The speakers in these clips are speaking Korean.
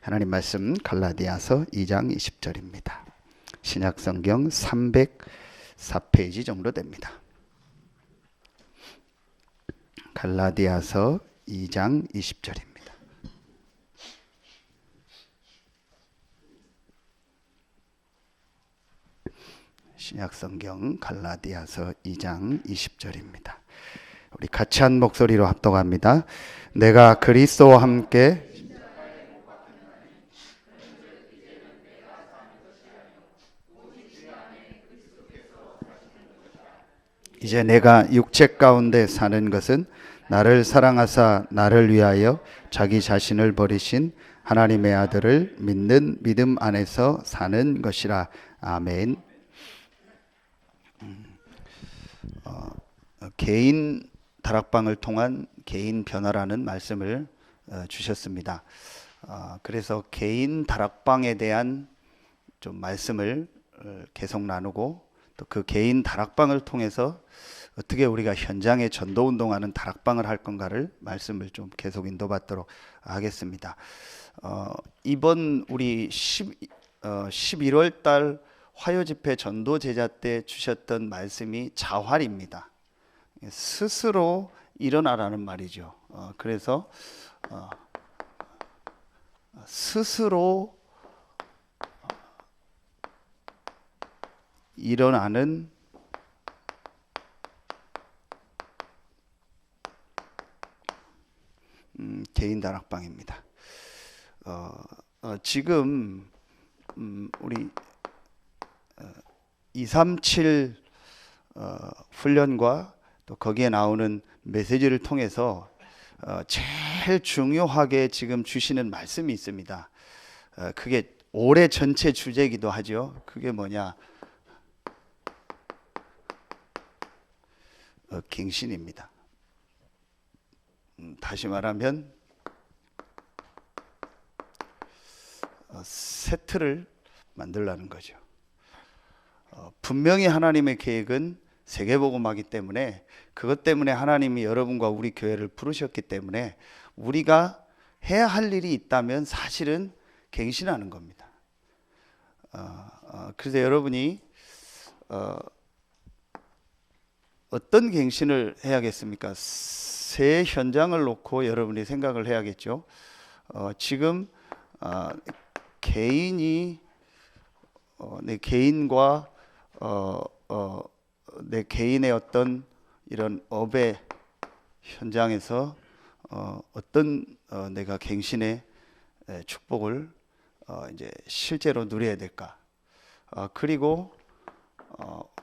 하나님 말씀 갈라디아서 2장 20절입니다. 신약성경 304페이지 정도 됩니다. 갈라디아서 2장 20절입니다. 신약성경 갈라디아서 2장 20절입니다. 우리 같이 한 목소리로 합독합니다. 내가 그리스도와 함께 이제 내가 육체 가운데 사는 것은 나를 사랑하사 나를 위하여 자기 자신을 버리신 하나님의 아들을 믿는 믿음 안에서 사는 것이라. 아멘. 개인 다락방을 통한 개인 변화라는 말씀을 주셨습니다. 그래서 개인 다락방에 대한 좀 말씀을 계속 나누고 또 그 개인 다락방을 통해서 어떻게 우리가 현장에 전도 운동하는 다락방을 할 건가를 말씀을 좀 계속 인도받도록 하겠습니다. 이번 우리 11월 달 화요 집회 전도 제자 때 주셨던 말씀이 자활입니다. 스스로 일어나라는 말이죠. 그래서 스스로 일어나는 개인 다락방입니다. 지금 우리 237 훈련과 또 거기에 나오는 메시지를 통해서 제일 중요하게 지금 주시는 말씀이 있습니다. 그게 올해 전체 주제이기도 하죠. 그게 뭐냐? 갱신입니다. 다시 말하면 새 틀을 만들라는 거죠. 분명히 하나님의 계획은 세계복음화이기 때문에 그것 때문에 하나님이 여러분과 우리 교회를 부르셨기 때문에 우리가 해야 할 일이 있다면 사실은 갱신하는 겁니다. 그래서 여러분이 어떤 갱신을 해야겠습니까? 새 현장을 놓고 여러분이 생각을 해야겠죠. 지금 개인이 내 개인과 내 개인의 어떤 이런 업의 현장에서 어떤 내가 갱신의 축복을 이제 실제로 누려야 될까? 그리고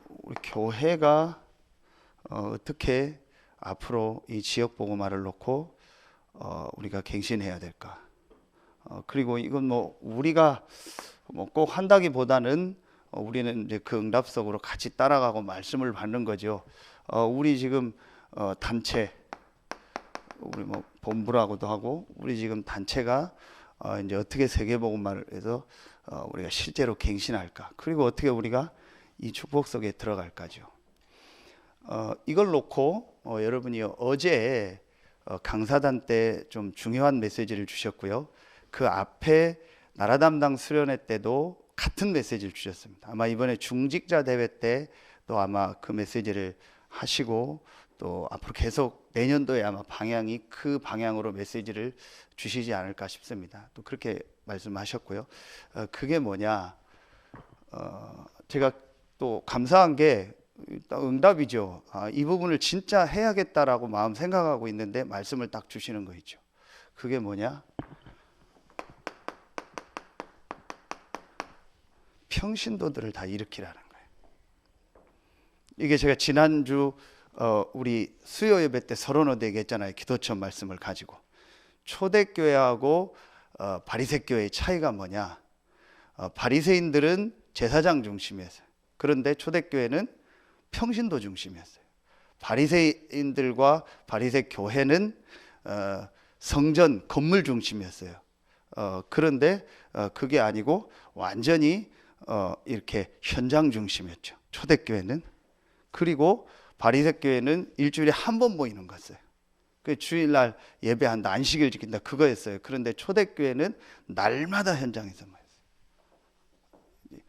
우리 교회가 어떻게 앞으로 이 지역 복음화를 놓고 우리가 갱신해야 될까? 그리고 이건 뭐 우리가 뭐 꼭 한다기보다는 우리는 이제 그 응답 속으로 같이 따라가고 말씀을 받는 거죠. 우리 지금 단체, 우리 뭐 본부라고도 하고 우리 지금 단체가 이제 어떻게 세계복음화를 해서 우리가 실제로 갱신할까? 그리고 어떻게 우리가 이 축복 속에 들어갈까죠. 이걸 놓고 여러분이 어제 강사단 때 좀 중요한 메시지를 주셨고요. 그 앞에 나라 담당 수련회 때도 같은 메시지를 주셨습니다. 아마 이번에 중직자 대회 때 또 아마 그 메시지를 하시고 또 앞으로 계속 내년도에 아마 방향이 그 방향으로 메시지를 주시지 않을까 싶습니다. 또 그렇게 말씀하셨고요. 그게 뭐냐? 제가 또 감사한 게 응답이죠. 이 부분을 진짜 해야겠다라고 마음 생각하고 있는데 말씀을 딱 주시는 거 있죠. 그게 뭐냐? 평신도들을 다 일으키라는 거예요. 이게 제가 지난주 우리 수요 예배 때 서론어대 얘기했잖아요. 기도처 말씀을 가지고 초대교회하고 바리새교회의 차이가 뭐냐? 바리새인들은 제사장 중심이었어요. 그런데 초대교회는 평신도 중심이었어요. 바리새인들과 바리새 교회는 성전 건물 중심이었어요. 그런데 그게 아니고 완전히 이렇게 현장 중심이었죠. 초대교회는. 그리고 바리새 교회는 일주일에 한 번 모이는 거였어요. 그 주일날 예배한다, 안식일 지킨다, 그거였어요. 그런데 초대교회는 날마다 현장에서만 했어요.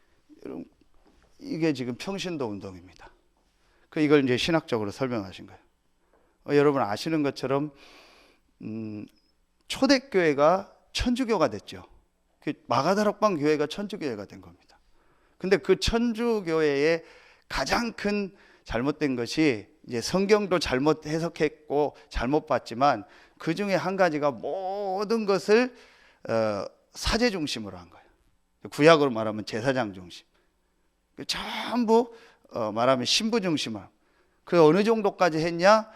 여러분, 이게 지금 평신도 운동입니다. 이걸 이제 신학적으로 설명하신 거예요. 여러분 아시는 것처럼 초대교회가 천주교가 됐죠. 마가다락방 교회가 천주교회가 된 겁니다. 근데 그 천주교회의 가장 큰 잘못된 것이 이제 성경도 잘못 해석했고 잘못 봤지만 그 중에 한 가지가 모든 것을 사제 중심으로 한 거예요. 구약으로 말하면 제사장 중심. 전부 말하면 신부 중심으로. 그 어느 정도까지 했냐?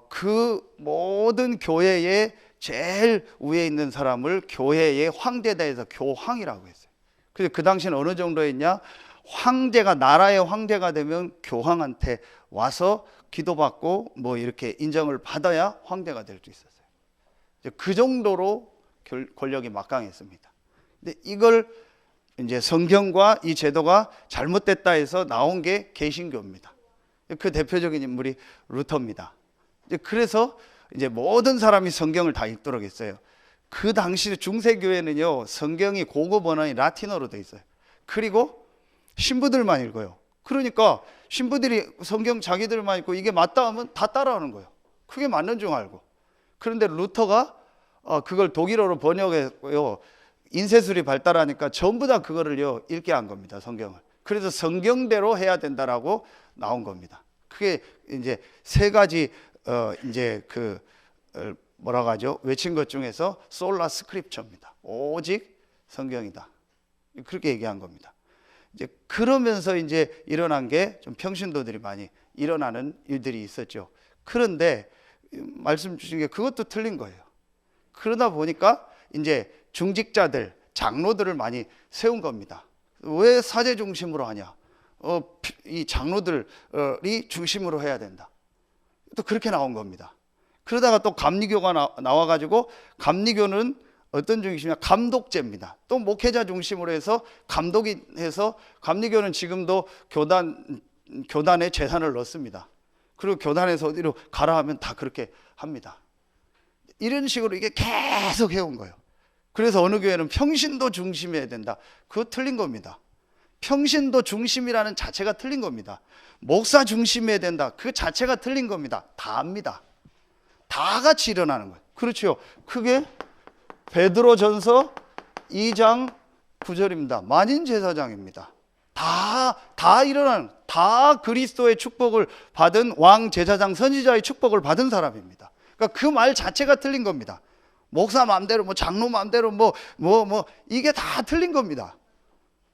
그 모든 교회의 제일 위에 있는 사람을 교회의 황제다에서 교황이라고 했어요. 그래서 그 당시는 어느 정도 했냐? 황제가, 나라의 황제가 되면 교황한테 와서 기도받고 뭐 이렇게 인정을 받아야 황제가 될 수 있었어요. 그 정도로 권력이 막강했습니다. 근데 이걸 이제 성경과 이 제도가 잘못됐다 해서 나온 게 개신교입니다. 그 대표적인 인물이 루터입니다. 그래서 이제 모든 사람이 성경을 다 읽도록 했어요. 그 당시 중세교회는요, 성경이 고급 원어인 라틴어로 돼 있어요. 그리고 신부들만 읽어요. 그러니까 신부들이 성경 자기들만 읽고 이게 맞다 하면 다 따라하는 거예요. 그게 맞는 줄 알고. 그런데 루터가 그걸 독일어로 번역했고요, 인쇄술이 발달하니까 전부 다 그거를요 읽게 한 겁니다, 성경을. 그래서 성경대로 해야 된다라고 나온 겁니다. 그게 이제 세 가지 이제 뭐라고 하죠? 외친 것 중에서 솔라 스크립처입니다. 오직 성경이다. 그렇게 얘기한 겁니다. 이제 그러면서 이제 일어난 게 좀 평신도들이 많이 일어나는 일들이 있었죠. 그런데 말씀 주신 게 그것도 틀린 거예요. 그러다 보니까 이제 중직자들, 장로들을 많이 세운 겁니다. 왜 사제 중심으로 하냐? 이 장로들이 중심으로 해야 된다. 또 그렇게 나온 겁니다. 그러다가 또 감리교가 나와가지고, 감리교는 어떤 중심이냐? 감독제입니다. 또 목회자 중심으로 해서 감독이 해서, 감리교는 지금도 교단에 재산을 넣습니다. 그리고 교단에서 어디로 가라 하면 다 그렇게 합니다. 이런 식으로 이게 계속 해온 거예요. 그래서 어느 교회는 평신도 중심이어야 된다. 그거 틀린 겁니다. 평신도 중심이라는 자체가 틀린 겁니다. 목사 중심이어야 된다. 그 자체가 틀린 겁니다. 다 합니다. 다 같이 일어나는 거예요. 그렇죠. 그게 베드로전서 2장 9절입니다. 만인 제사장입니다. 다 일어나는, 다 그리스도의 축복을 받은 왕, 제사장, 선지자의 축복을 받은 사람입니다. 그러니까 그 말 자체가 틀린 겁니다. 목사 마음대로, 장로 마음대로, 이게 다 틀린 겁니다.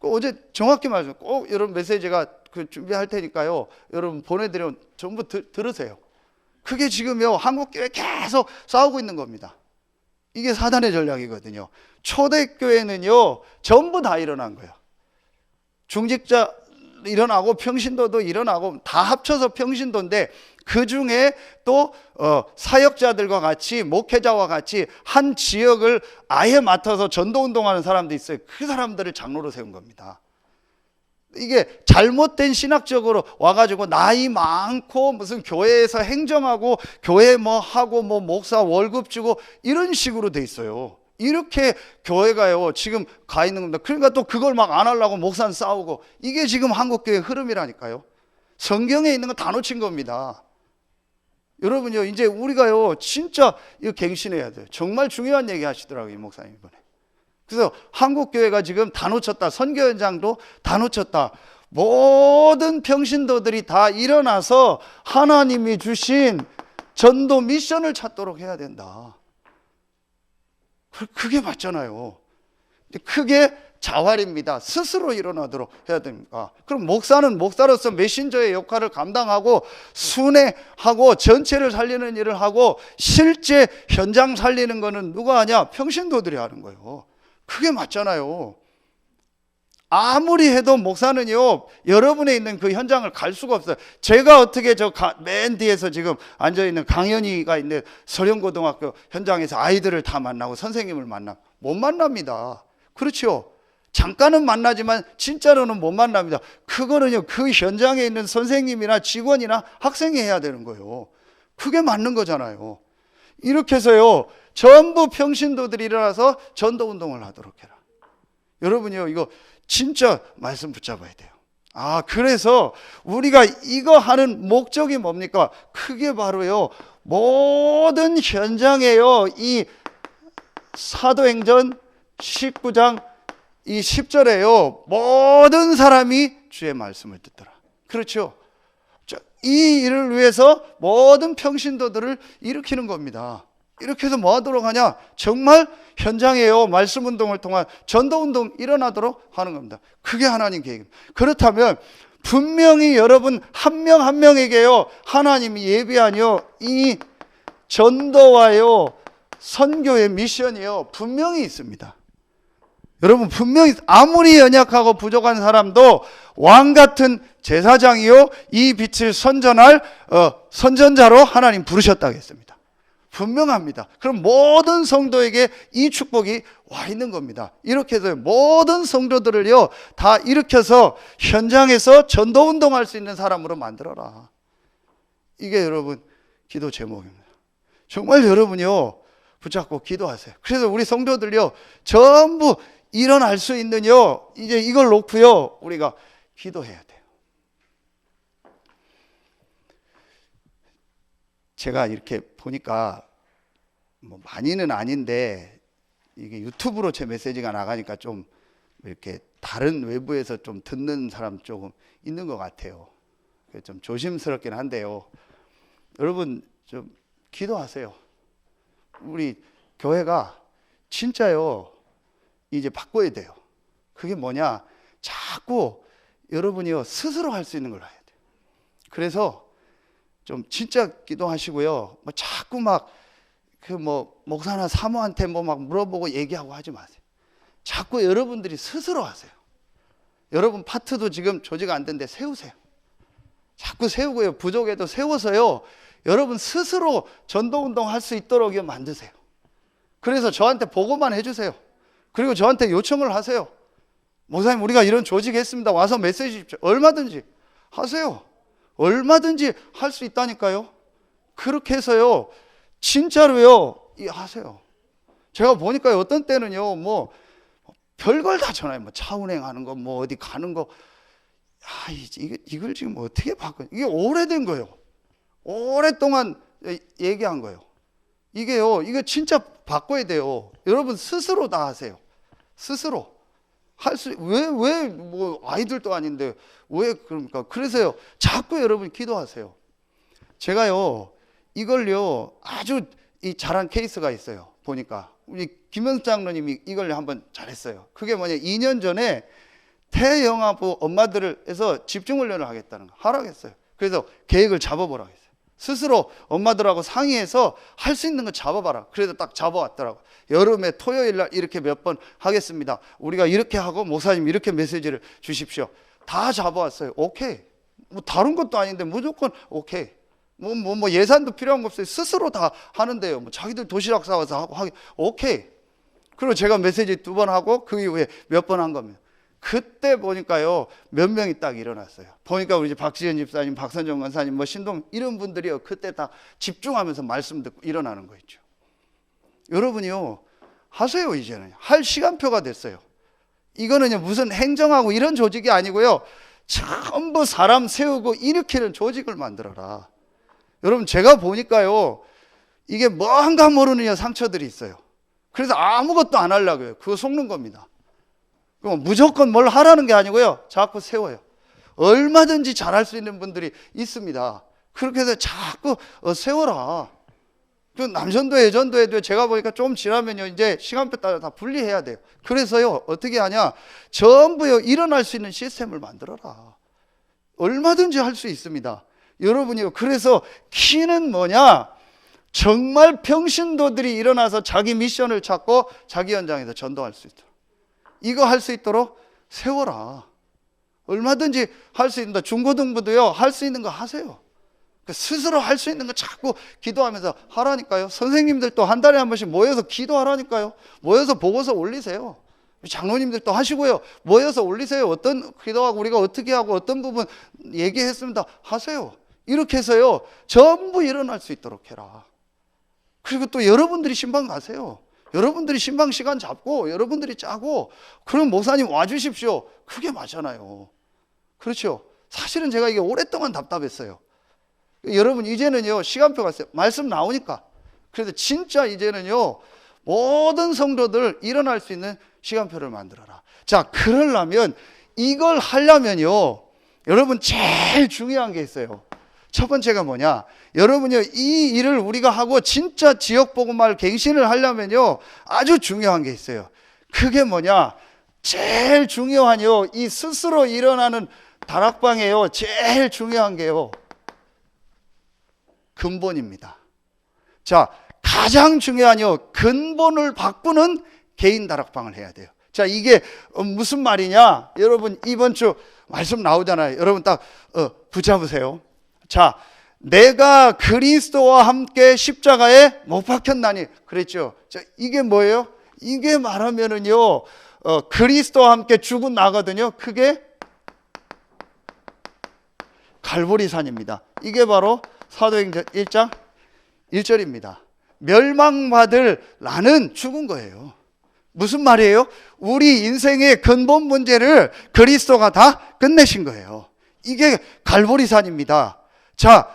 어제 정확히 말해서 꼭 여러분 메시지가 준비할 테니까요, 여러분 보내드리면 전부 들으세요. 그게 지금요 한국교회 계속 싸우고 있는 겁니다. 이게 사단의 전략이거든요. 초대교회는요 전부 다 일어난 거예요. 중직자 일어나고 평신도도 일어나고 다 합쳐서 평신도인데, 그 중에 또 사역자들과 같이, 목회자와 같이 한 지역을 아예 맡아서 전도운동하는 사람도 있어요. 그 사람들을 장로로 세운 겁니다. 이게 잘못된 신학적으로 와가지고 나이 많고 무슨 교회에서 행정하고 교회 하고 목사 월급 주고 이런 식으로 돼 있어요. 이렇게 교회가요 지금 가 있는 겁니다. 그러니까 또 그걸 막 안 하려고 목사는 싸우고, 이게 지금 한국교회 흐름이라니까요. 성경에 있는 거 다 놓친 겁니다. 여러분요, 이제 우리가요 진짜 이거 갱신해야 돼요. 정말 중요한 얘기 하시더라고요, 이 목사님 이번에. 그래서 한국교회가 지금 다 놓쳤다. 선교 현장도 다 놓쳤다. 모든 평신도들이 다 일어나서 하나님이 주신 전도 미션을 찾도록 해야 된다. 그게 맞잖아요. 그게 자활입니다. 스스로 일어나도록 해야 됩니까? 그럼 목사는 목사로서 메신저의 역할을 감당하고 순회하고 전체를 살리는 일을 하고, 실제 현장 살리는 거는 누가 하냐? 평신도들이 하는 거예요. 그게 맞잖아요. 아무리 해도 목사는요 여러분에 있는 그 현장을 갈 수가 없어요. 제가 어떻게 맨 뒤에서 지금 앉아있는 강연이가 있는 서령고등학교 현장에서 아이들을 다 만나고 선생님을 못 만납니다. 그렇죠. 잠깐은 만나지만 진짜로는 못 만납니다. 그거는요 그 현장에 있는 선생님이나 직원이나 학생이 해야 되는 거예요. 그게 맞는 거잖아요. 이렇게 해서요 전부 평신도들이 일어나서 전도운동을 하도록 해라. 여러분이요 이거 진짜 말씀 붙잡아야 돼요. 그래서 우리가 이거 하는 목적이 뭡니까? 크게 바로요 모든 현장에요 이 사도행전 19장 이 10절에요 모든 사람이 주의 말씀을 듣더라. 그렇죠? 이 일을 위해서 모든 평신도들을 일으키는 겁니다. 이렇게 해서 뭐 하도록 하냐? 정말 현장에요 말씀운동을 통한 전도운동 일어나도록 하는 겁니다. 그게 하나님 계획입니다. 그렇다면 분명히 여러분 한 명 한 명에게요 하나님이 예비하여 이 전도와요 선교의 미션이요 분명히 있습니다. 여러분 분명히 아무리 연약하고 부족한 사람도 왕같은 제사장이요 이 빛을 선전할 선전자로 하나님 부르셨다고 했습니다. 분명합니다. 그럼 모든 성도에게 이 축복이 와 있는 겁니다. 이렇게 해서 모든 성도들을요 다 일으켜서 현장에서 전도운동할 수 있는 사람으로 만들어라. 이게 여러분 기도 제목입니다. 정말 여러분이요 붙잡고 기도하세요. 그래서 우리 성도들요 전부 일어날 수 있는요 이제 이걸 놓고요 우리가 기도해야 돼요. 제가 이렇게 보니까 뭐 많이는 아닌데 이게 유튜브로 제 메시지가 나가니까 좀 이렇게 다른 외부에서 좀 듣는 사람 조금 있는 것 같아요. 좀 조심스럽긴 한데요. 여러분 좀 기도하세요. 우리 교회가 진짜요 이제 바꿔야 돼요. 그게 뭐냐? 자꾸 여러분이요 스스로 할 수 있는 걸 해야 돼요. 그래서 좀 진짜 기도하시고요. 뭐 자꾸 막 그 뭐 목사나 사모한테 뭐 막 물어보고 얘기하고 하지 마세요. 자꾸 여러분들이 스스로 하세요. 여러분 파트도 지금 조직 안 된데 세우세요. 자꾸 세우고요. 부족해도 세워서요. 여러분 스스로 전도운동 할 수 있도록 만드세요. 그래서 저한테 보고만 해주세요. 그리고 저한테 요청을 하세요. 목사님 우리가 이런 조직 했습니다. 와서 메시지 주십시오. 얼마든지 하세요. 얼마든지 할 수 있다니까요. 그렇게 해서요 진짜로요 하세요. 제가 보니까 어떤 때는요 뭐 별걸 다 전화해요. 뭐 차 운행하는 거 뭐 어디 가는 거 이걸 지금 어떻게 바꿔? 이게 오래된 거예요. 오랫동안 얘기한 거예요. 이게요 이거 진짜 바꿔야 돼요. 여러분 스스로 다 하세요. 스스로 할 수 왜 뭐 아이들도 아닌데 왜 그럽니까? 그래서요 자꾸 여러분 기도하세요. 제가요 이걸요 아주 이 잘한 케이스가 있어요. 보니까 우리 김영수 장로님이 이걸 한번 잘했어요. 그게 뭐냐 2년 전에 태영아부 엄마들을 해서 집중훈련을 하겠다는 거 하라겠어요. 그래서 계획을 잡아보라고 했어요. 스스로 엄마들하고 상의해서 할 수 있는 거 잡아봐라. 그래서 딱 잡아왔더라고. 여름에 토요일 날 이렇게 몇 번 하겠습니다. 우리가 이렇게 하고 목사님 이렇게 메시지를 주십시오. 다 잡아왔어요. 오케이. 뭐 다른 것도 아닌데 무조건 오케이. 뭐 예산도 필요한 거 없어요. 스스로 다 하는데요. 뭐 자기들 도시락 싸와서 하고 오케이. 그리고 제가 메시지 2번 하고 그 이후에 몇 번 한 겁니다. 그때 보니까요 몇 명이 딱 일어났어요. 보니까 우리 박지현 집사님, 박선정 권사님, 뭐 신동 이런 분들이요 그때 다 집중하면서 말씀 듣고 일어나는 거 있죠. 여러분이요 하세요. 이제는 할 시간표가 됐어요. 이거는요 무슨 행정하고 이런 조직이 아니고요 전부 사람 세우고 일으키는 조직을 만들어라. 여러분 제가 보니까요 이게 뭔가 모르는 상처들이 있어요. 그래서 아무것도 안 하려고요. 그거 속는 겁니다. 무조건 뭘 하라는 게 아니고요 자꾸 세워요. 얼마든지 잘할 수 있는 분들이 있습니다. 그렇게 해서 자꾸 세워라. 그 남전도 여전도에도 제가 보니까 좀 지나면요 이제 시간표 따라 다 분리해야 돼요. 그래서요 어떻게 하냐 전부요 일어날 수 있는 시스템을 만들어라. 얼마든지 할 수 있습니다. 여러분이요 그래서 키는 뭐냐 정말 평신도들이 일어나서 자기 미션을 찾고 자기 현장에서 전도할 수 있도록 이거 할 수 있도록 세워라. 얼마든지 할 수 있습니다. 중고등부도요 할 수 있는 거 하세요. 스스로 할 수 있는 거 자꾸 기도하면서 하라니까요. 선생님들도 한 달에 한 번씩 모여서 기도하라니까요. 모여서 보고서 올리세요. 장로님들도 하시고요 모여서 올리세요. 어떤 기도하고 우리가 어떻게 하고 어떤 부분 얘기했습니다 하세요. 이렇게 해서요 전부 일어날 수 있도록 해라. 그리고 또 여러분들이 신방 가세요. 여러분들이 신방 시간 잡고 여러분들이 짜고 그럼 목사님 와주십시오. 그게 맞잖아요. 그렇죠? 사실은 제가 이게 오랫동안 답답했어요. 여러분 이제는요 시간표가 있어요. 말씀 나오니까. 그래서 진짜 이제는요 모든 성도들 일어날 수 있는 시간표를 만들어라. 자, 그러려면 이걸 하려면요 여러분 제일 중요한 게 있어요. 첫 번째가 뭐냐? 여러분요 이 일을 우리가 하고 진짜 지역복음화를 갱신을 하려면요 아주 중요한 게 있어요. 그게 뭐냐? 제일 중요한요 이 스스로 일어나는 다락방에요 제일 중요한 게요 근본입니다. 자, 가장 중요한요 근본을 바꾸는 개인 다락방을 해야 돼요. 자, 이게 무슨 말이냐? 여러분 이번 주 말씀 나오잖아요. 여러분 딱 붙잡으세요. 자, 내가 그리스도와 함께 십자가에 못 박혔나니 그랬죠. 자, 이게 뭐예요? 이게 말하면은요 그리스도와 함께 죽은 나거든요. 그게 갈보리산입니다. 이게 바로 사도행전 1장 1절입니다. 멸망받을 나는 죽은 거예요. 무슨 말이에요? 우리 인생의 근본 문제를 그리스도가 다 끝내신 거예요. 이게 갈보리산입니다. 자,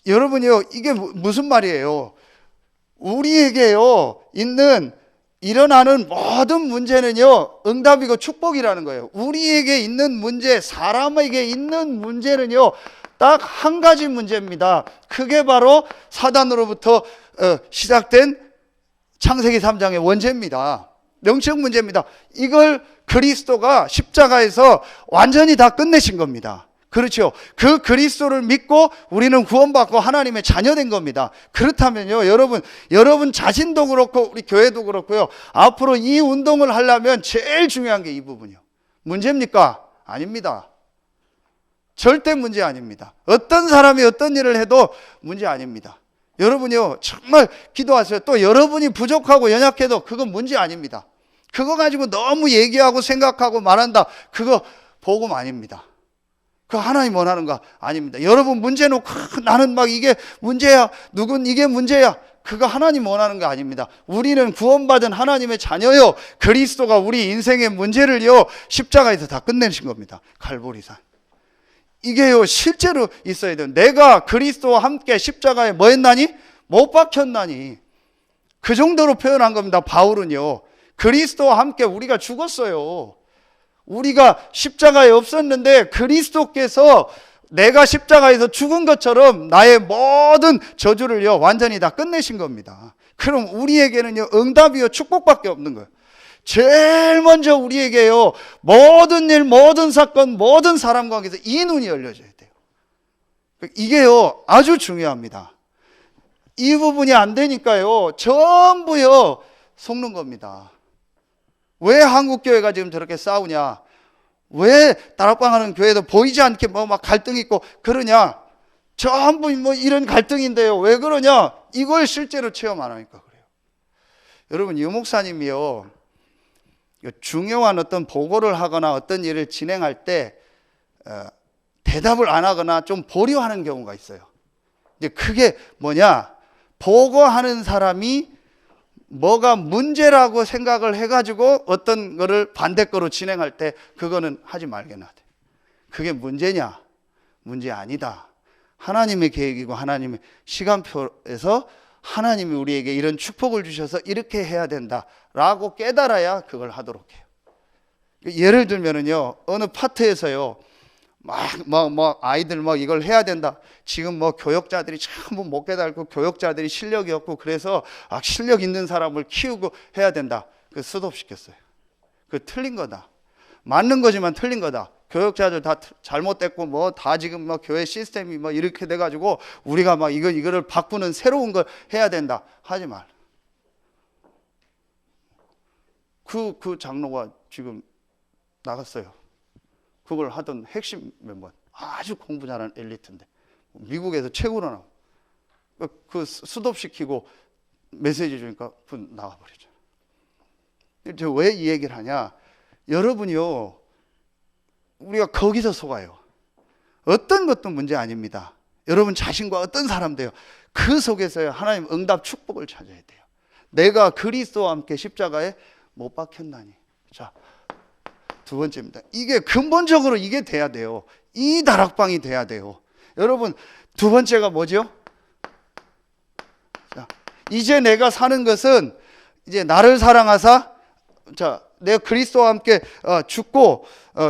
여러분요, 이게 무슨 말이에요? 우리에게요, 일어나는 모든 문제는요, 응답이고 축복이라는 거예요. 우리에게 있는 문제, 사람에게 있는 문제는요, 딱 한 가지 문제입니다. 그게 바로 사단으로부터 시작된 창세기 3장의 원죄입니다. 영적 문제입니다. 이걸 그리스도가 십자가에서 완전히 다 끝내신 겁니다. 그렇죠. 그 그리스도를 믿고 우리는 구원받고 하나님의 자녀된 겁니다. 그렇다면요, 여러분 자신도 그렇고 우리 교회도 그렇고요. 앞으로 이 운동을 하려면 제일 중요한 게 이 부분이요. 문제입니까? 아닙니다. 절대 문제 아닙니다. 어떤 사람이 어떤 일을 해도 문제 아닙니다. 여러분요, 정말 기도하세요. 또 여러분이 부족하고 연약해도 그건 문제 아닙니다. 그거 가지고 너무 얘기하고 생각하고 말한다. 그거 복음 아닙니다. 그거 하나님 원하는 거 아닙니다. 여러분 문제 놓고 나는 막 이게 문제야. 누군 이게 문제야. 그거 하나님 원하는 거 아닙니다. 우리는 구원받은 하나님의 자녀요. 그리스도가 우리 인생의 문제를요, 십자가에서 다 끝내신 겁니다. 갈보리산. 이게요 실제로 있어야 돼요. 내가 그리스도와 함께 십자가에 뭐 했나니? 못 박혔나니. 그 정도로 표현한 겁니다. 바울은요 그리스도와 함께 우리가 죽었어요. 우리가 십자가에 없었는데 그리스도께서 내가 십자가에서 죽은 것처럼 나의 모든 저주를요 완전히 다 끝내신 겁니다. 그럼 우리에게는요 응답이요 축복밖에 없는 거예요. 제일 먼저 우리에게요 모든 일, 모든 사건, 모든 사람 관계에서 이 눈이 열려져야 돼요. 이게요 아주 중요합니다. 이 부분이 안 되니까요 전부요 속는 겁니다. 왜 한국교회가 지금 저렇게 싸우냐? 왜 다락방하는 교회도 보이지 않게 뭐 막 갈등이 있고 그러냐? 전부 뭐 이런 갈등인데요 왜 그러냐? 이걸 실제로 체험 안 하니까 그래요. 여러분 유 목사님이요 중요한 어떤 보고를 하거나 어떤 일을 진행할 때 대답을 안 하거나 좀 보류하는 경우가 있어요. 이제 그게 뭐냐? 보고하는 사람이 뭐가 문제라고 생각을 해가지고 어떤 거를 반대 거로 진행할 때 그거는 하지 말게나 돼. 그게 문제냐? 문제 아니다. 하나님의 계획이고 하나님의 시간표에서 하나님이 우리에게 이런 축복을 주셔서 이렇게 해야 된다라고 깨달아야 그걸 하도록 해요. 예를 들면은요, 어느 파트에서요, 아이들 이걸 해야 된다. 지금 교역자들이 전부 못 깨달고 교역자들이 실력이 없고 그래서 실력 있는 사람을 키우고 해야 된다. 그 스톱시켰어요. 그 틀린 거다. 맞는 거지만 틀린 거다. 교역자들 다 잘못됐고 다 지금 교회 시스템이 이렇게 돼가지고 우리가 이거를 바꾸는 새로운 걸 해야 된다. 하지 말. 그 장로가 지금 나갔어요. 그걸 하던 핵심 멤버, 아주 공부 잘하는 엘리트인데 미국에서 최고로 나와. 그 스톱시키고 메시지 주니까 나가버리죠. 왜 이 얘기를 하냐? 여러분이요, 우리가 거기서 속아요. 어떤 것도 문제 아닙니다. 여러분 자신과 어떤 사람 돼요? 그 속에서요 하나님 응답 축복을 찾아야 돼요. 내가 그리스도와 함께 십자가에 못 박혔나니. 자, 두 번째입니다. 이게 근본적으로 이게 돼야 돼요. 이 다락방이 돼야 돼요. 여러분 두 번째가 뭐죠? 자, 이제 내가 사는 것은 이제 나를 사랑하사, 자, 내가 그리스도와 함께 죽고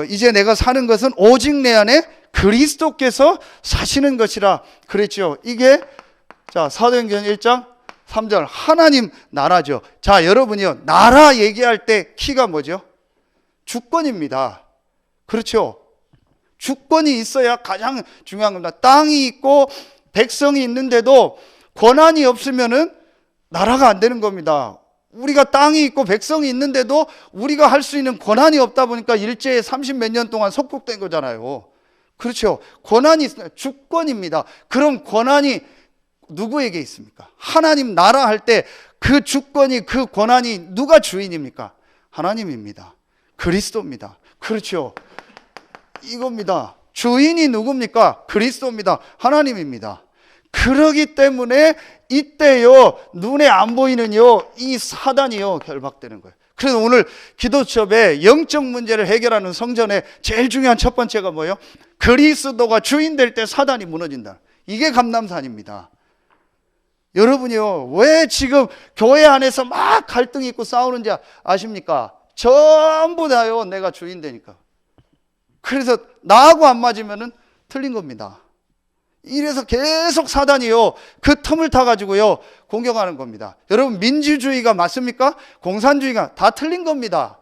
이제 내가 사는 것은 오직 내 안에 그리스도께서 사시는 것이라 그랬죠. 이게 자 사도행전 1장 3절 하나님 나라죠. 자, 여러분이요 나라 얘기할 때 키가 뭐죠? 주권입니다. 그렇죠? 주권이 있어야 가장 중요한 겁니다. 땅이 있고 백성이 있는데도 권한이 없으면은 나라가 안 되는 겁니다. 우리가 땅이 있고 백성이 있는데도 우리가 할 수 있는 권한이 없다 보니까 일제에 30몇 년 동안 속국된 거잖아요. 그렇죠? 권한이 있습니다. 주권입니다. 그럼 권한이 누구에게 있습니까? 하나님 나라 할 때 그 주권이, 그 권한이 누가 주인입니까? 하나님입니다. 그리스도입니다. 그렇죠? 이겁니다. 주인이 누굽니까? 그리스도입니다. 하나님입니다. 그러기 때문에 이때요 눈에 안 보이는요 이 사단이요 결박되는 거예요. 그래서 오늘 기도 수업에 영적 문제를 해결하는 성전에 제일 중요한 첫 번째가 뭐예요? 그리스도가 주인 될 때 사단이 무너진다. 이게 감남산입니다. 여러분이요 왜 지금 교회 안에서 막 갈등이 있고 싸우는지 아십니까? 전부 다요 내가 주인 되니까. 그래서 나하고 안 맞으면은 틀린 겁니다. 이래서 계속 사단이요 그 틈을 타가지고요 공격하는 겁니다. 여러분 민주주의가 맞습니까? 공산주의가 다 틀린 겁니다.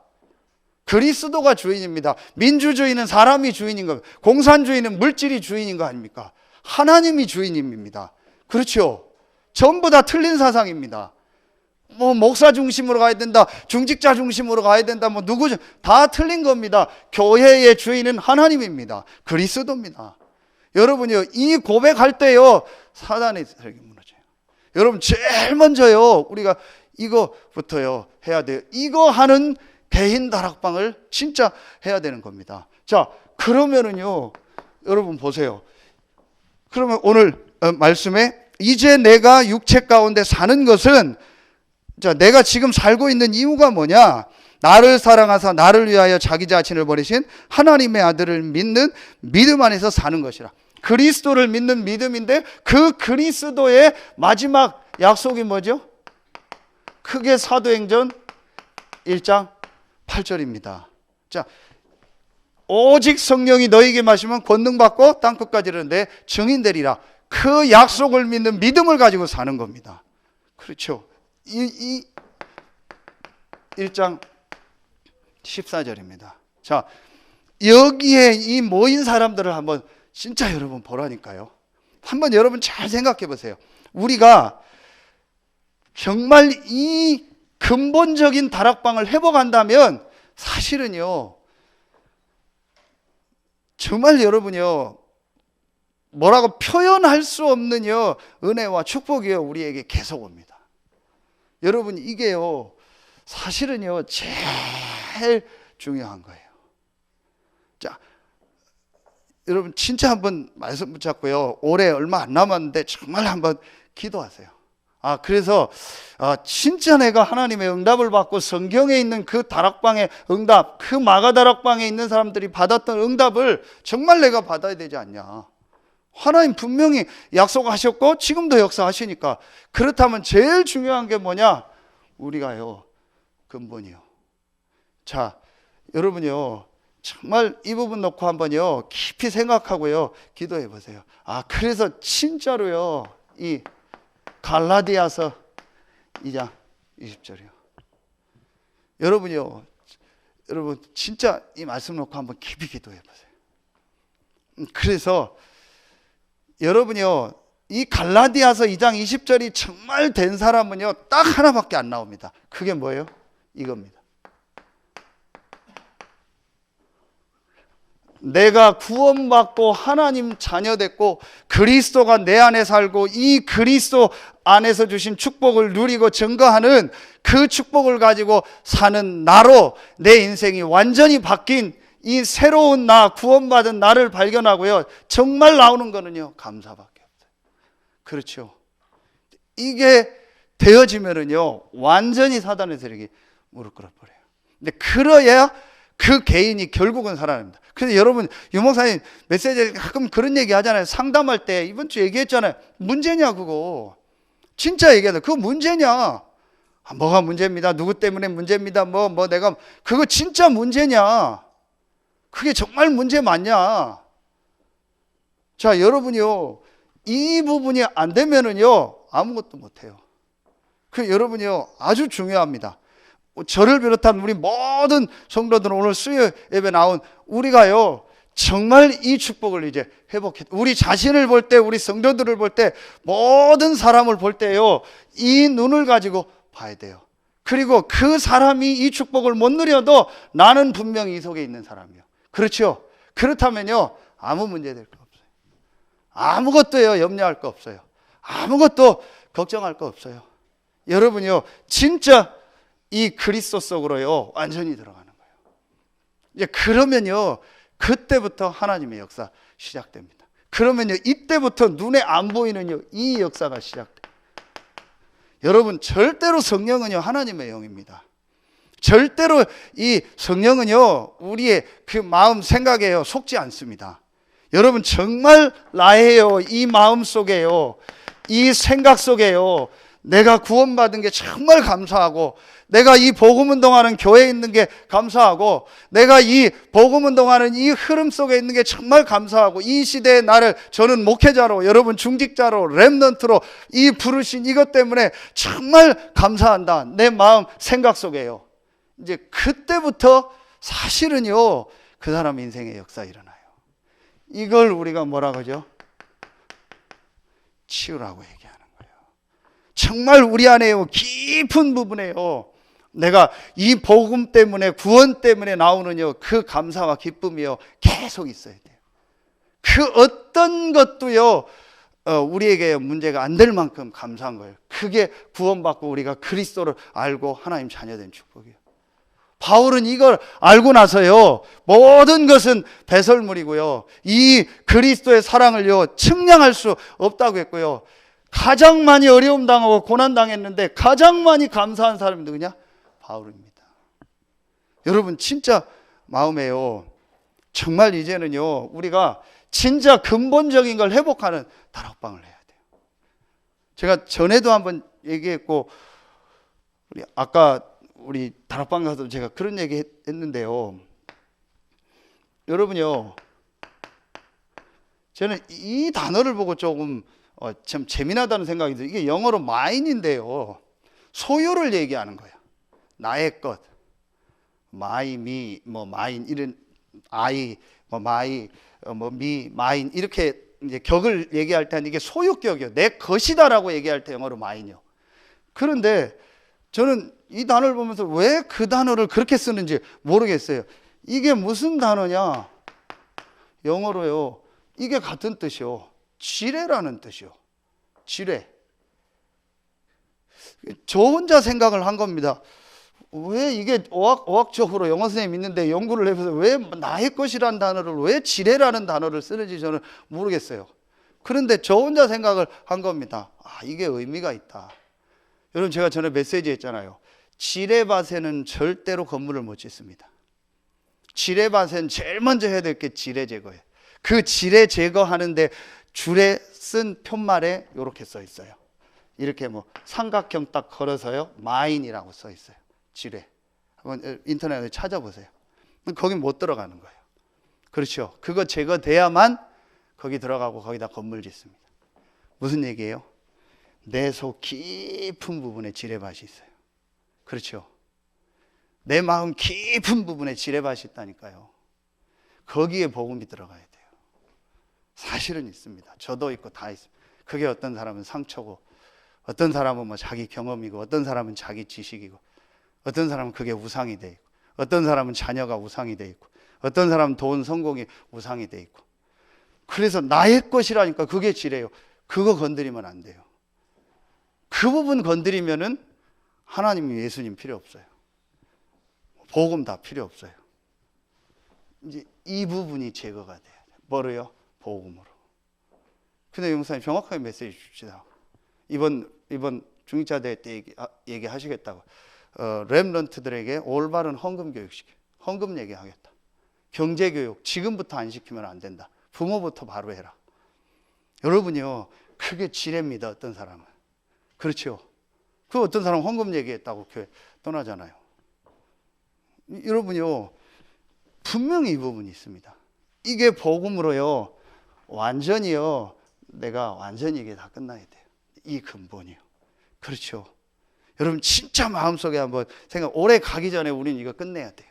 그리스도가 주인입니다. 민주주의는 사람이 주인인 겁니다. 공산주의는 물질이 주인인 거 아닙니까? 하나님이 주인입니다. 그렇죠? 전부 다 틀린 사상입니다. 뭐 목사 중심으로 가야 된다, 중직자 중심으로 가야 된다, 뭐 누구 다 틀린 겁니다. 교회의 주인은 하나님입니다. 그리스도입니다. 여러분이요 이 고백할 때요 사단의 세력이 무너져요. 여러분 제일 먼저요 우리가 이거부터요 해야 돼요. 이거 하는 개인 다락방을 진짜 해야 되는 겁니다. 자, 그러면은요 여러분 보세요. 그러면 오늘 말씀에 이제 내가 육체 가운데 사는 것은, 자, 내가 지금 살고 있는 이유가 뭐냐? 나를 사랑하사 나를 위하여 자기 자신을 버리신 하나님의 아들을 믿는 믿음 안에서 사는 것이라. 그리스도를 믿는 믿음인데 그 그리스도의 마지막 약속이 뭐죠? 크게 사도행전 1장 8절입니다. 자, 오직 성령이 너희에게 마시면 권능 받고 땅끝까지 이르는데 증인 되리라. 그 약속을 믿는 믿음을 가지고 사는 겁니다. 그렇죠? 이 1장 14절입니다. 자, 여기에 이 모인 사람들을 한번 진짜 여러분 보라니까요. 한번 여러분 잘 생각해 보세요. 우리가 정말 이 근본적인 다락방을 회복한다면 사실은요 정말 여러분이요 뭐라고 표현할 수 없는요 은혜와 축복이요 우리에게 계속 옵니다. 여러분 이게요 사실은요 제일 중요한 거예요. 자, 여러분 진짜 한번 말씀 붙잡고요 올해 얼마 안 남았는데 정말 한번 기도하세요. 그래서 진짜 내가 하나님의 응답을 받고 성경에 있는 그 다락방의 응답, 그 마가 다락방에 있는 사람들이 받았던 응답을 정말 내가 받아야 되지 않냐. 하나님 분명히 약속하셨고 지금도 역사하시니까. 그렇다면 제일 중요한 게 뭐냐? 우리가요 근본이요. 자, 여러분요 정말 이 부분 놓고 한번요 깊이 생각하고요 기도해 보세요. 그래서 진짜로요 이 갈라디아서 2장 20절이요. 여러분요 여러분 진짜 이 말씀 놓고 한번 깊이 기도해 보세요. 그래서 여러분요 이 갈라디아서 2장 20절이 정말 된 사람은요 딱 하나밖에 안 나옵니다. 그게 뭐예요? 이겁니다. 내가 구원받고 하나님 자녀 됐고 그리스도가 내 안에 살고 이 그리스도 안에서 주신 축복을 누리고 증거하는 그 축복을 가지고 사는 나로 내 인생이 완전히 바뀐 이 새로운 나, 구원받은 나를 발견하고요 정말 나오는 거는요 감사밖에 없어요. 그렇죠. 이게 되어지면은요, 완전히 사단의 세력이 무릎 꿇어버려요. 근데 그래야 그 개인이 결국은 살아납니다. 그래서 여러분, 유목사님 메시지에 가끔 그런 얘기 하잖아요. 상담할 때 이번 주 얘기했잖아요. 문제냐 그거. 진짜 얘기하다. 그거 문제냐. 뭐가 문제입니다. 누구 때문에 문제입니다. 내가 그거 진짜 문제냐. 그게 정말 문제 맞냐. 자, 여러분이요, 이 부분이 안 되면은요, 아무것도 못해요. 그 여러분이요, 아주 중요합니다. 저를 비롯한 우리 모든 성도들은 오늘 수요 예배 나온 우리가요, 정말 이 축복을 이제 회복해, 우리 자신을 볼 때, 우리 성도들을 볼 때, 모든 사람을 볼 때요, 이 눈을 가지고 봐야 돼요. 그리고 그 사람이 이 축복을 못 누려도 나는 분명히 이 속에 있는 사람이요. 그렇죠? 그렇다면요, 아무 문제 될 거 없어요. 아무것도요, 염려할 거 없어요. 아무것도 걱정할 거 없어요. 여러분이요, 진짜 이 그리스도 속으로요, 완전히 들어가는 거예요. 이제 그러면요, 그때부터 하나님의 역사 시작됩니다. 그러면요, 이때부터 눈에 안 보이는 이 역사가 시작돼요. 여러분, 절대로 성령은요, 하나님의 영입니다. 절대로 이 성령은요, 우리의 그 마음 생각에요, 속지 않습니다. 여러분, 정말 나예요, 이 마음 속에요, 이 생각 속에요, 내가 구원받은 게 정말 감사하고, 내가 이 복음운동하는 교회에 있는 게 감사하고, 내가 이 복음운동하는 이 흐름 속에 있는 게 정말 감사하고, 이 시대에 나를, 저는 목회자로, 여러분 중직자로, 렘넌트로 이 부르신 이것 때문에 정말 감사한다. 내 마음 생각 속에요. 이제 그때부터 사실은요, 그 사람 인생의 역사 일어나요. 이걸 우리가 뭐라 그러죠? 치유라고 얘기하는 거예요. 정말 우리 안에요, 깊은 부분에요, 내가 이 복음 때문에, 구원 때문에 나오는요, 그 감사와 기쁨이요, 계속 있어야 돼요. 그 어떤 것도요, 우리에게 문제가 안 될 만큼 감사한 거예요. 그게 구원받고 우리가 그리스도를 알고 하나님 자녀된 축복이에요. 바울은 이걸 알고 나서요, 모든 것은 배설물이고요, 이 그리스도의 사랑을요, 측량할 수 없다고 했고요, 가장 많이 어려움 당하고 고난 당했는데 가장 많이 감사한 사람이 누구냐? 바울입니다. 여러분, 진짜 마음에요, 정말 이제는요, 우리가 진짜 근본적인 걸 회복하는 다락방을 해야 돼요. 제가 전에도 한번 얘기했고, 아까 우리 다락방 가서 제가 그런 얘기 했는데요, 여러분요, 저는 이 단어를 보고 조금 참 재미나다는 생각이 들어요. 이게 영어로 mine인데요, 소유를 얘기하는 거예요. 나의 것, my, me, mine, 이런 I, my, me, mine, 이렇게 이제 격을 얘기할 때는 이게 소유격이요, 내 것이다라고 얘기할 때 영어로 mine이요. 그런데 저는 이 단어를 보면서 왜 그 단어를 그렇게 쓰는지 모르겠어요. 이게 무슨 단어냐? 영어로요, 이게 같은 뜻이요, 지뢰라는 뜻이요. 지뢰. 저 혼자 생각을 한 겁니다. 왜 이게 어학적으로 영어 선생님 있는데 연구를 해서 왜 나의 것이라는 단어를, 왜 지뢰라는 단어를 쓰는지 저는 모르겠어요. 그런데 저 혼자 생각을 한 겁니다. 이게 의미가 있다. 여러분, 제가 전에 메시지 했잖아요. 지뢰밭에는 절대로 건물을 못 짓습니다. 지뢰밭엔 제일 먼저 해야 될 게 지뢰 제거예요. 그 지뢰 제거하는데 줄에 쓴 편말에 이렇게 써 있어요. 이렇게 삼각형 딱 걸어서요, 마인이라고 써 있어요. 지뢰. 한번 인터넷에 찾아보세요. 거긴 못 들어가는 거예요. 그렇죠? 그거 제거돼야만 거기 들어가고 거기다 건물 짓습니다. 무슨 얘기예요? 내 속 깊은 부분에 지뢰밭이 있어요. 그렇죠? 내 마음 깊은 부분에 지뢰밭이 있다니까요. 거기에 복음이 들어가야 돼요. 사실은 있습니다. 저도 있고 다 있습니다. 그게 어떤 사람은 상처고, 어떤 사람은 자기 경험이고, 어떤 사람은 자기 지식이고, 어떤 사람은 그게 우상이 돼 있고, 어떤 사람은 자녀가 우상이 돼 있고, 어떤 사람은 돈, 성공이 우상이 돼 있고. 그래서 나의 것이라니까 그게 지뢰요. 그거 건드리면 안 돼요. 그 부분 건드리면은 하나님, 예수님 필요 없어요. 복음 다 필요 없어요. 이제 이 부분이 제거가 돼야 돼요. 뭐로요? 복음으로. 근데 용사님 정확하게 메시지 줍시다. 이번 중직자대회 때 얘기하시겠다고. 렘넌트들에게 올바른 헌금 교육 시켜. 헌금 얘기하겠다. 경제 교육 지금부터 안 시키면 안 된다. 부모부터 바로 해라. 여러분요, 그게 지뢰입니다. 어떤 사람은. 그렇죠. 그 어떤 사람은 헌금 얘기했다고 교회 떠나잖아요. 여러분요, 분명히 이 부분이 있습니다. 이게 복음으로요, 완전히요, 내가 완전히 이게 다 끝나야 돼요. 이 근본이요. 그렇죠. 여러분 진짜 마음속에 한번 올해 가기 전에 우리는 이거 끝내야 돼요.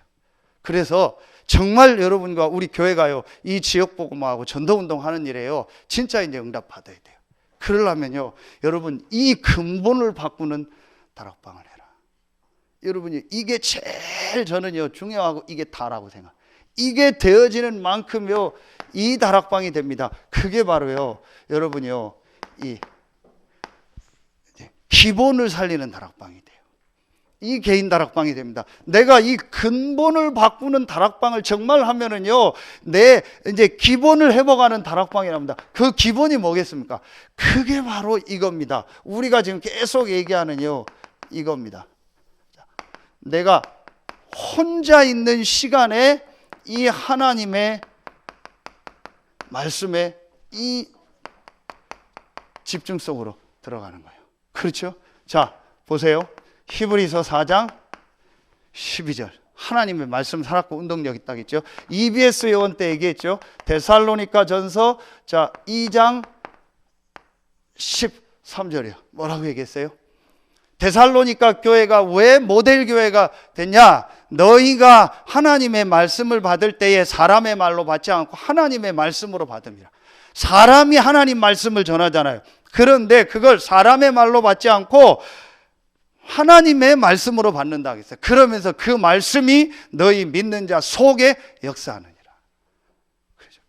그래서 정말 여러분과 우리 교회가요, 이 지역 복음하고 전도운동 하는 일에요, 진짜 이제 응답 받아야 돼요. 그러려면요, 여러분 이 근본을 바꾸는 다락방을 해라. 여러분이 이게 제일 저는요 중요하고 이게 다라고 생각. 이게 되어지는 만큼요 이 다락방이 됩니다. 그게 바로요 여러분이요 이 기본을 살리는 다락방이 돼요. 이 개인 다락방이 됩니다. 내가 이 근본을 바꾸는 다락방을 정말 하면은요, 내 이제 기본을 회복하는 다락방이랍니다. 그 기본이 뭐겠습니까? 그게 바로 이겁니다. 우리가 지금 계속 얘기하는요, 이겁니다. 내가 혼자 있는 시간에 이 하나님의 말씀에 이 집중 속으로 들어가는 거예요. 그렇죠? 자, 보세요. 히브리서 4장 12절. 하나님의 말씀 살았고 운동력 있다고 했죠. EBS 요원 때 얘기했죠. 데살로니가 전서 2장 13절이요. 뭐라고 얘기했어요? 데살로니가 교회가 왜 모델 교회가 됐냐? 너희가 하나님의 말씀을 받을 때에 사람의 말로 받지 않고 하나님의 말씀으로 받습니다. 사람이 하나님 말씀을 전하잖아요. 그런데 그걸 사람의 말로 받지 않고 하나님의 말씀으로 받는다 했어요. 그러면서 그 말씀이 너희 믿는 자 속에 역사하느니라.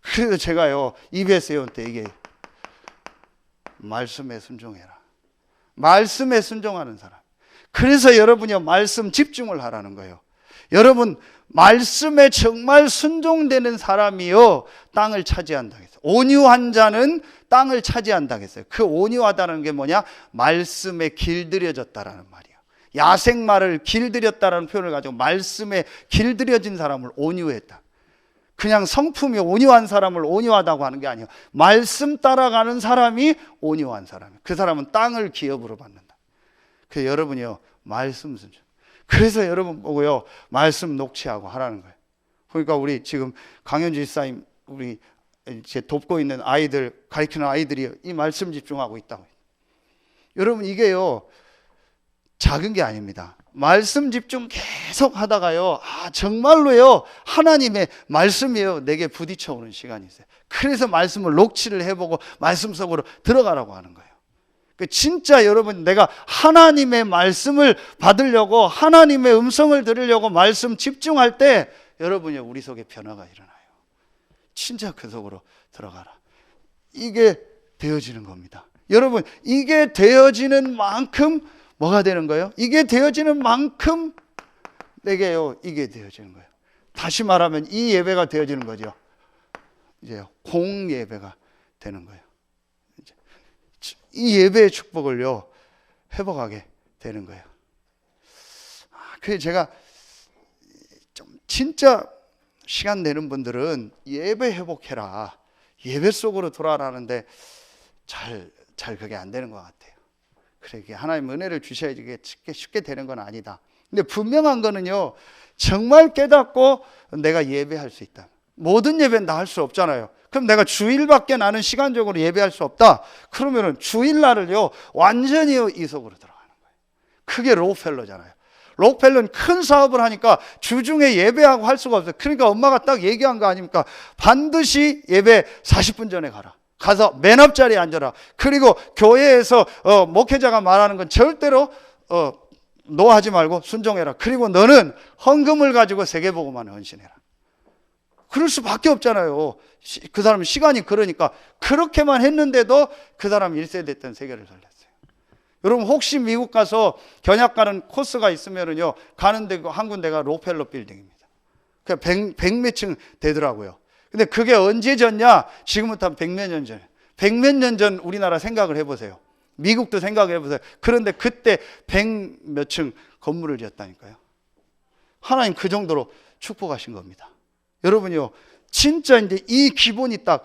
그래서 제가요 EBS 회원 때 이게 말씀에 순종해라. 말씀에 순종하는 사람. 그래서 여러분이 말씀 집중을 하라는 거예요. 여러분 말씀에 정말 순종되는 사람이요 땅을 차지한다 했어요. 온유한 자는 땅을 차지한다 했어요. 그 온유하다는 게 뭐냐? 말씀에 길들여졌다라는 말이에요. 야생마를 길들였다라는 표현을 가지고 말씀에 길들여진 사람을 온유했다. 그냥 성품이 온유한 사람을 온유하다고 하는 게 아니에요. 말씀 따라가는 사람이 온유한 사람이에요. 그 사람은 땅을 기업으로 받는다. 그래서 여러분이요 말씀 순종. 그래서 여러분 보고요 말씀 녹취하고 하라는 거예요. 그러니까 우리 지금 강현주 집사님 우리 제 돕고 있는 아이들 가르치는 아이들이 이 말씀 집중하고 있다고. 여러분 이게요 작은 게 아닙니다. 말씀 집중 계속 하다가요 정말로요 하나님의 말씀이요 내게 부딪혀 오는 시간이 있어요. 그래서 말씀을 녹취를 해보고 말씀 속으로 들어가라고 하는 거예요. 진짜 여러분 내가 하나님의 말씀을 받으려고 하나님의 음성을 들으려고 말씀 집중할 때 여러분이 우리 속에 변화가 일어나요. 진짜 그 속으로 들어가라. 이게 되어지는 겁니다. 여러분 이게 되어지는 만큼 뭐가 되는 거예요? 이게 되어지는 만큼 내게요 이게 되어지는 거예요. 다시 말하면 이 예배가 되어지는 거죠. 이제 공예배가 되는 거예요. 이 예배의 축복을요 회복하게 되는 거예요. 그래서 제가 좀 진짜 시간 되는 분들은 예배 회복해라, 예배 속으로 돌아라는데 잘 그게 안 되는 것 같아요. 그래 하나님 은혜를 주셔야지 이게 쉽게 되는 건 아니다. 근데 분명한 거는요 정말 깨닫고 내가 예배할 수 있다. 모든 예배는 다 할 수 없잖아요. 그럼 내가 주일밖에 나는 시간적으로 예배할 수 없다. 그러면은 주일날을요 완전히 이 속으로 들어가는 거예요. 그게 록펠러잖아요. 록펠러는 큰 사업을 하니까 주중에 예배하고 할 수가 없어요. 그러니까 엄마가 딱 얘기한 거 아닙니까? 반드시 예배 40분 전에 가라. 가서 맨 앞자리에 앉아라. 그리고 교회에서 목회자가 말하는 건 절대로 노하지 말고 순종해라. 그리고 너는 헌금을 가지고 세계복음만에 헌신해라. 그럴 수밖에 없잖아요. 그 사람은 시간이 그러니까. 그렇게만 했는데도 그 사람 1세대 때는 세계를 살렸어요. 여러분 혹시 미국 가서 견학 가는 코스가 있으면요 가는 데 한 군데가 록펠러 빌딩입니다. 그냥 100몇 층 되더라고요. 근데 그게 언제 졌냐? 지금부터 한 100몇 년 전에. 백몇 년 전 우리나라 생각을 해보세요. 미국도 생각을 해보세요. 그런데 그때 100몇 층 건물을 지었다니까요. 하나님 그 정도로 축복하신 겁니다. 여러분요, 진짜 이제 이 기본이 딱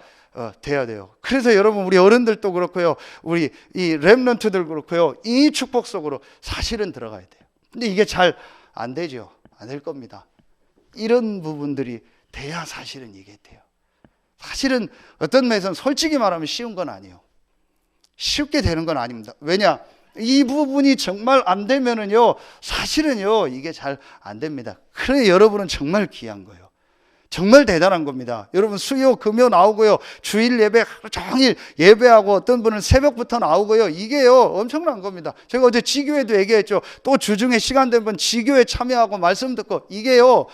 돼야 돼요. 그래서 여러분, 우리 어른들도 그렇고요, 우리 이 렘넌트들 그렇고요, 이 축복 속으로 사실은 들어가야 돼요. 근데 이게 잘 안 되죠. 안 될 겁니다. 이런 부분들이 돼야 사실은 이게 돼요. 사실은 어떤 면에서는 솔직히 말하면 쉬운 건 아니에요. 쉽게 되는 건 아닙니다. 왜냐? 이 부분이 정말 안 되면은요, 사실은요, 이게 잘 안 됩니다. 그래, 여러분은 정말 귀한 거예요. 정말 대단한 겁니다. 여러분, 수요, 금요 나오고요, 주일 예배 하루 종일 예배하고, 어떤 분은 새벽부터 나오고요, 이게요, 엄청난 겁니다. 제가 어제 지교회도 얘기했죠. 또 주중에 시간 된 분 지교회 참여하고 말씀 듣고, 이게요,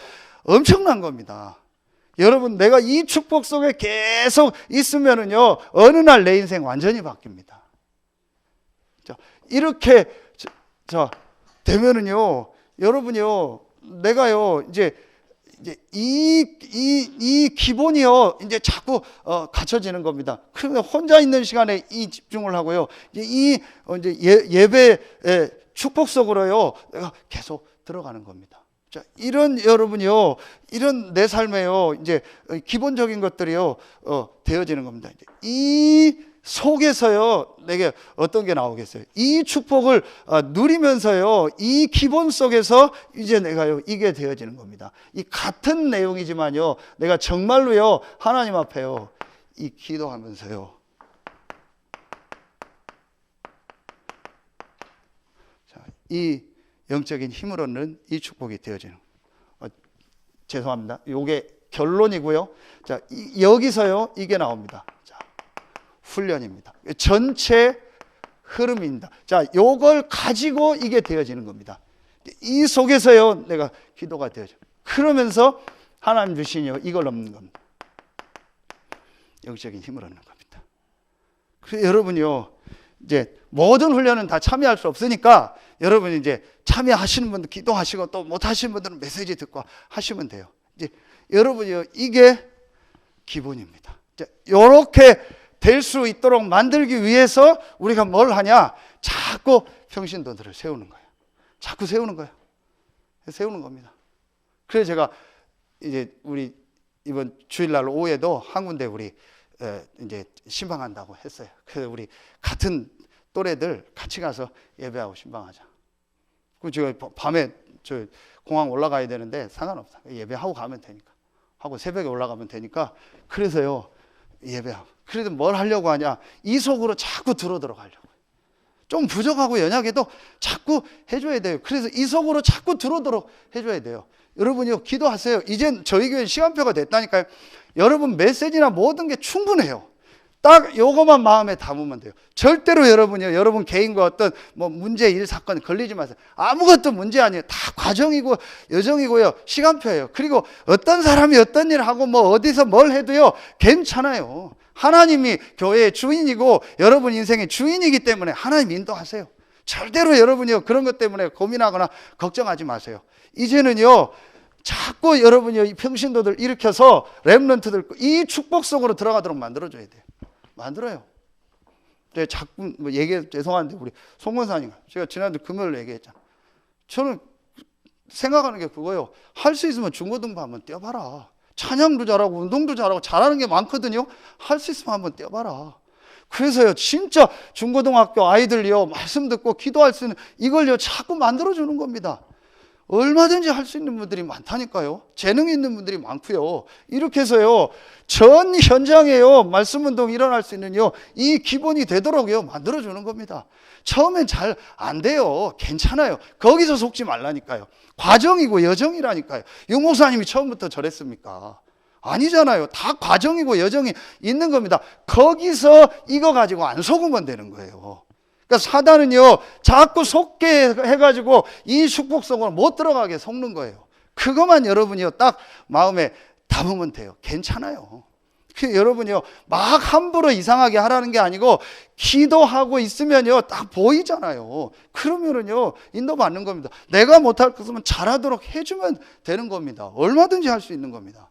엄청난 겁니다. 여러분, 내가 이 축복 속에 계속 있으면은요, 어느 날 내 인생 완전히 바뀝니다. 이렇게 되면은요, 여러분요, 내가요, 이제 이 기본이요, 이제 자꾸 갖춰지는 겁니다. 그런데 혼자 있는 시간에 이 집중을 하고요, 이제 예배 축복 속으로요, 내가 계속 들어가는 겁니다. 자, 이런 여러분이요, 이런 내 삶에요, 이제 기본적인 것들이요, 되어지는 겁니다. 이 속에서요, 내게 어떤 게 나오겠어요? 이 축복을 누리면서요, 이 기본 속에서 이제 내가요, 이게 되어지는 겁니다. 이 같은 내용이지만요, 내가 정말로요, 하나님 앞에요, 이 기도하면서요, 자, 이 영적인 힘을 얻는 이 축복이 되어지는. 죄송합니다. 요게 결론이고요. 자, 여기서요, 이게 나옵니다. 자, 훈련입니다. 전체 흐름입니다. 자, 요걸 가지고 이게 되어지는 겁니다. 이 속에서요, 내가 기도가 되어져. 그러면서 하나님 주시니요, 이걸 얻는 겁니다. 영적인 힘을 얻는 겁니다. 그래서 여러분이요, 이제 모든 훈련은 다 참여할 수 없으니까 여러분이 이제 참여하시는 분들 기도하시고, 또 못하시는 분들은 메시지 듣고 하시면 돼요. 이제 여러분이요, 이게 기본입니다. 이렇게 될 수 있도록 만들기 위해서 우리가 뭘 하냐? 자꾸 평신도들을 세우는 거예요. 자꾸 세우는 거예요. 세우는 겁니다. 그래서 제가 이제 우리 이번 주일날 오후에도 한 군데 우리 이제 신방한다고 했어요. 그래서 우리 같은 또래들 같이 가서 예배하고 신방하자. 그 제가 밤에 저 공항 올라가야 되는데 상관없어. 예배하고 가면 되니까. 하고 새벽에 올라가면 되니까. 그래서요, 예배하고. 그래도 뭘 하려고 하냐? 이 속으로 자꾸 들어가려고. 좀 부족하고 연약해도 자꾸 해줘야 돼요. 그래서 이 속으로 자꾸 들어오도록 해줘야 돼요. 여러분이요, 기도하세요. 이젠 저희 교회 시간표가 됐다니까요. 여러분 메시지나 모든 게 충분해요. 딱 요거만 마음에 담으면 돼요. 절대로 여러분이요, 여러분 개인과 어떤 뭐 문제, 일, 사건 걸리지 마세요. 아무것도 문제 아니에요. 다 과정이고 여정이고요, 시간표예요. 그리고 어떤 사람이 어떤 일을 하고 뭐 어디서 뭘 해도요, 괜찮아요. 하나님이 교회의 주인이고 여러분 인생의 주인이기 때문에 하나님 인도하세요. 절대로 여러분이요, 그런 것 때문에 고민하거나 걱정하지 마세요. 이제는요, 자꾸 여러분이요, 이 평신도들 일으켜서 렘넌트들 이 축복 속으로 들어가도록 만들어줘야 돼요. 만들어요. 자꾸 뭐 죄송한데 우리 송 권사님, 제가 지난주 금요일 얘기했잖아. 저는 생각하는 게 그거예요. 할 수 있으면 중고등부 한번 뛰어봐라. 찬양도 잘하고 운동도 잘하고 잘하는 게 많거든요. 할 수 있으면 한번 뛰어봐라. 그래서요, 진짜 중고등학교 아이들이요, 말씀 듣고 기도할 수 있는 이걸요, 자꾸 만들어주는 겁니다. 얼마든지 할 수 있는 분들이 많다니까요. 재능 있는 분들이 많고요. 이렇게 해서요, 전 현장에요, 말씀 운동 일어날 수 있는요, 이 기본이 되도록요, 만들어주는 겁니다. 처음엔 잘 안 돼요. 괜찮아요. 거기서 속지 말라니까요. 과정이고 여정이라니까요. 유 목사님이 처음부터 저랬습니까? 아니잖아요. 다 과정이고 여정이 있는 겁니다. 거기서 이거 가지고 안 속으면 되는 거예요. 그러니까 사단은요, 자꾸 속게 해가지고 이 축복 속으로 못 들어가게 속는 거예요. 그것만 여러분이요, 딱 마음에 담으면 돼요. 괜찮아요. 여러분이요, 막 함부로 이상하게 하라는 게 아니고 기도하고 있으면요, 딱 보이잖아요. 그러면은요, 인도받는 겁니다. 내가 못할 것은 잘하도록 해주면 되는 겁니다. 얼마든지 할 수 있는 겁니다.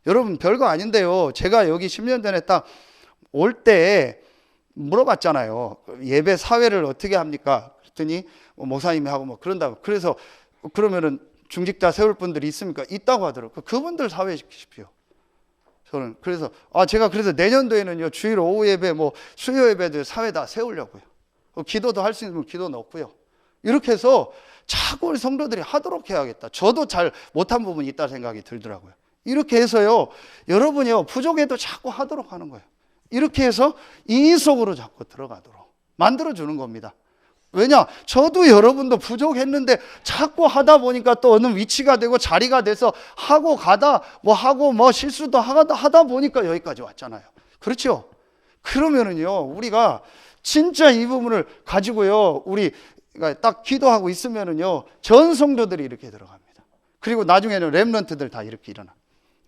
여러분, 별거 아닌데요, 제가 여기 10년 전에 딱 올 때 물어봤잖아요. 예배 사회를 어떻게 합니까? 그랬더니 목사님이 하고 뭐 그런다고. 그래서 그러면은 중직자 세울 분들이 있습니까? 있다고 하더라고요. 그분들 사회시키십시오. 저는 그래서 제가 그래서 내년도에는요, 주일 오후 예배 뭐 수요 예배들 사회 다 세우려고요. 기도도 할 수 있으면 기도 넣고요. 이렇게 해서 자꾸 우리 성도들이 하도록 해야겠다. 저도 잘 못한 부분이 있다 생각이 들더라고요. 이렇게 해서요, 여러분이요, 부족해도 자꾸 하도록 하는 거예요. 이렇게 해서 인위 속으로 자꾸 들어가도록 만들어주는 겁니다. 왜냐? 저도 여러분도 부족했는데 자꾸 하다 보니까 또 어느 위치가 되고 자리가 돼서 하고 가다 뭐 실수도 하다 보니까 여기까지 왔잖아요. 그렇죠? 그러면은요, 우리가 진짜 이 부분을 가지고요, 우리가 딱 기도하고 있으면은요, 전 성도들이 이렇게 들어갑니다. 그리고 나중에는 렘넌트들 다 이렇게 일어나.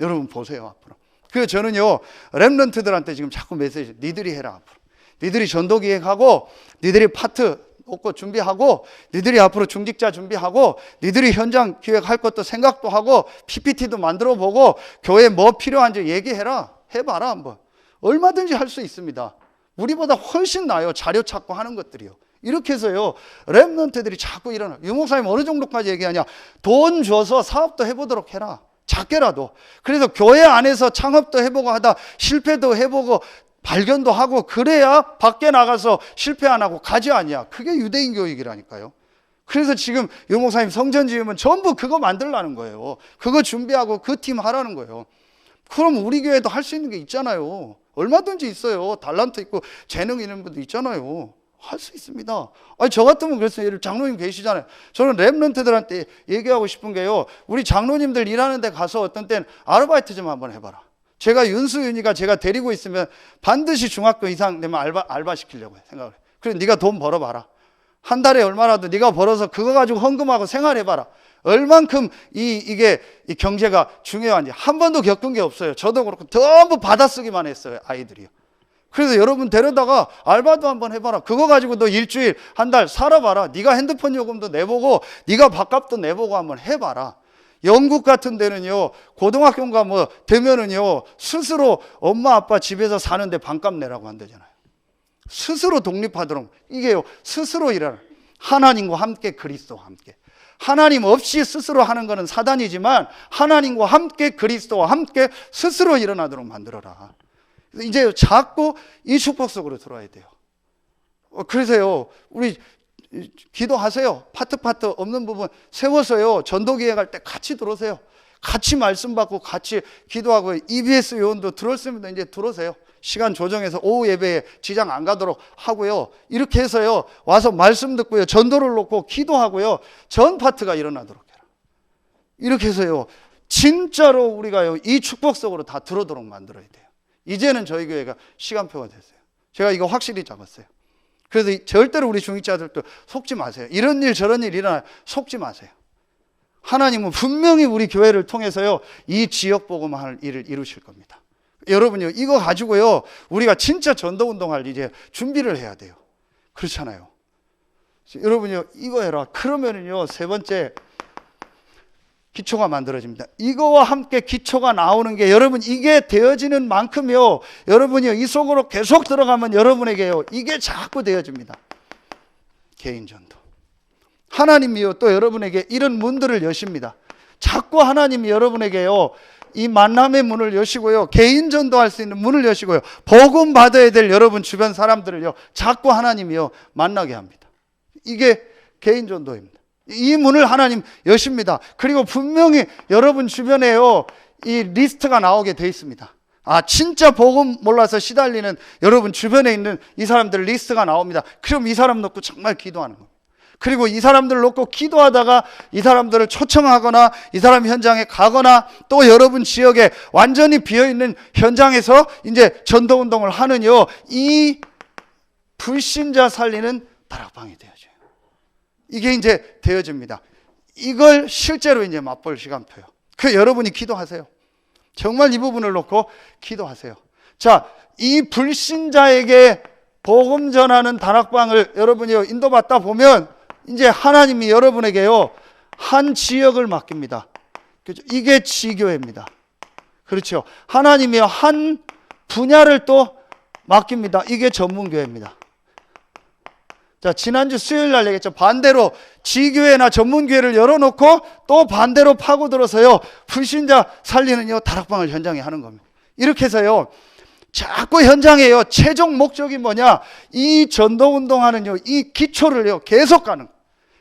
여러분 보세요, 앞으로. 그래서 저는요, 렘넌트들한테 지금 자꾸 메시지, 니들이 해라, 앞으로. 니들이 전도 기획하고, 니들이 파트 놓고 준비하고, 니들이 앞으로 중직자 준비하고, 니들이 현장 기획할 것도 생각도 하고, PPT도 만들어 보고, 교회에 뭐 필요한지 얘기해라. 해봐라, 한번. 얼마든지 할 수 있습니다. 우리보다 훨씬 나아요, 자료 찾고 하는 것들이요. 이렇게 해서요, 렘넌트들이 자꾸 일어나. 유 목사님 어느 정도까지 얘기하냐? 돈 줘서 사업도 해보도록 해라. 작게라도. 그래서 교회 안에서 창업도 해보고 하다 실패도 해보고 발견도 하고, 그래야 밖에 나가서 실패 안 하고 가지 않냐. 그게 유대인 교육이라니까요. 그래서 지금 유 목사님 성전 지으면 전부 그거 만들라는 거예요. 그거 준비하고 그 팀 하라는 거예요. 그럼 우리 교회도 할 수 있는 게 있잖아요. 얼마든지 있어요. 달란트 있고 재능 있는 분도 있잖아요. 할 수 있습니다. 저 같으면 그랬어요. 장로님 계시잖아요. 저는 렘넌트들한테 얘기하고 싶은 게요, 우리 장로님들 일하는 데 가서 어떤 때는 아르바이트 좀 한번 해봐라. 제가 윤수윤이가 제가 데리고 있으면 반드시 중학교 이상 되면 알바 시키려고 생각을 해요. 그래서 네가 돈 벌어봐라. 한 달에 얼마라도 네가 벌어서 그거 가지고 헌금하고 생활해봐라. 얼만큼 이 경제가 중요한지 한 번도 겪은 게 없어요. 저도 그렇고 전부 받아쓰기만 했어요, 아이들이요. 그래서 여러분 데려다가 알바도 한번 해봐라. 그거 가지고 너 일주일, 한 달 살아봐라. 네가 핸드폰 요금도 내보고 네가 밥값도 내보고 한번 해봐라. 영국 같은 데는요, 고등학교인가 뭐 되면은요, 스스로 엄마 아빠 집에서 사는데 반값 내라고 한다잖아요. 스스로 독립하도록. 이게요, 스스로 일하라. 하나님과 함께, 그리스도와 함께. 하나님 없이 스스로 하는 것은 사단이지만, 하나님과 함께, 그리스도와 함께 스스로 일어나도록 만들어라. 이제 자꾸 이 축복 속으로 들어와야 돼요. 그래서요, 우리 기도하세요. 파트 없는 부분 세워서요, 전도 기획할 때 같이 들어오세요. 같이 말씀 받고 같이 기도하고, EBS 요원도 들어왔으면 이제 들어오세요. 시간 조정해서 오후 예배에 지장 안 가도록 하고요. 이렇게 해서요, 와서 말씀 듣고요, 전도를 놓고 기도하고요, 전 파트가 일어나도록 해라. 이렇게 해서요, 진짜로 우리가요, 이 축복 속으로 다 들어오도록 만들어야 돼요. 이제는 저희 교회가 시간표가 됐어요. 제가 이거 확실히 잡았어요. 그래서 절대로 우리 중직자들도 속지 마세요. 이런 일 저런 일 일어나요. 속지 마세요. 하나님은 분명히 우리 교회를 통해서요, 이 지역 복음할 일을 이루실 겁니다. 여러분요, 이거 가지고요, 우리가 진짜 전도 운동할 이제 준비를 해야 돼요. 그렇잖아요. 여러분요, 이거 해라. 그러면은요, 세 번째 기초가 만들어집니다. 이거와 함께 기초가 나오는 게, 여러분 이게 되어지는 만큼요, 여러분이 이 속으로 계속 들어가면 여러분에게요, 이게 자꾸 되어집니다. 개인전도. 하나님이요, 또 여러분에게 이런 문들을 여십니다. 자꾸 하나님이 여러분에게요, 이 만남의 문을 여시고요, 개인전도 할 수 있는 문을 여시고요, 복음 받아야 될 여러분 주변 사람들을요, 자꾸 하나님이요, 만나게 합니다. 이게 개인전도입니다. 이 문을 하나님 여십니다. 그리고 분명히 여러분 주변에요, 이 리스트가 나오게 돼 있습니다. 진짜 복음 몰라서 시달리는 여러분 주변에 있는 이 사람들 리스트가 나옵니다. 그럼 이 사람 놓고 정말 기도하는 겁니다. 그리고 이 사람들 놓고 기도하다가 이 사람들을 초청하거나 이 사람 현장에 가거나, 또 여러분 지역에 완전히 비어있는 현장에서 이제 전도운동을 하는요, 이 불신자 살리는 다락방이 되어져요. 이게 이제 되어집니다. 이걸 실제로 이제 맛볼 시간표요. 그 여러분이 기도하세요. 정말 이 부분을 놓고 기도하세요. 자, 이 불신자에게 복음 전하는 다락방을 여러분이 인도받다 보면 이제 하나님이 여러분에게요, 한 지역을 맡깁니다. 그렇죠? 이게 지교회입니다. 그렇죠? 하나님이 한 분야를 또 맡깁니다. 이게 전문교회입니다. 자, 지난주 수요일 날 얘기했죠. 반대로 지교회나 전문교회를 열어놓고 또 반대로 파고들어서요, 불신자 살리는요, 다락방을 현장에 하는 겁니다. 이렇게 해서요, 자꾸 현장에요, 최종 목적이 뭐냐, 이 전도운동하는요, 이 기초를요, 계속 가는 거예요.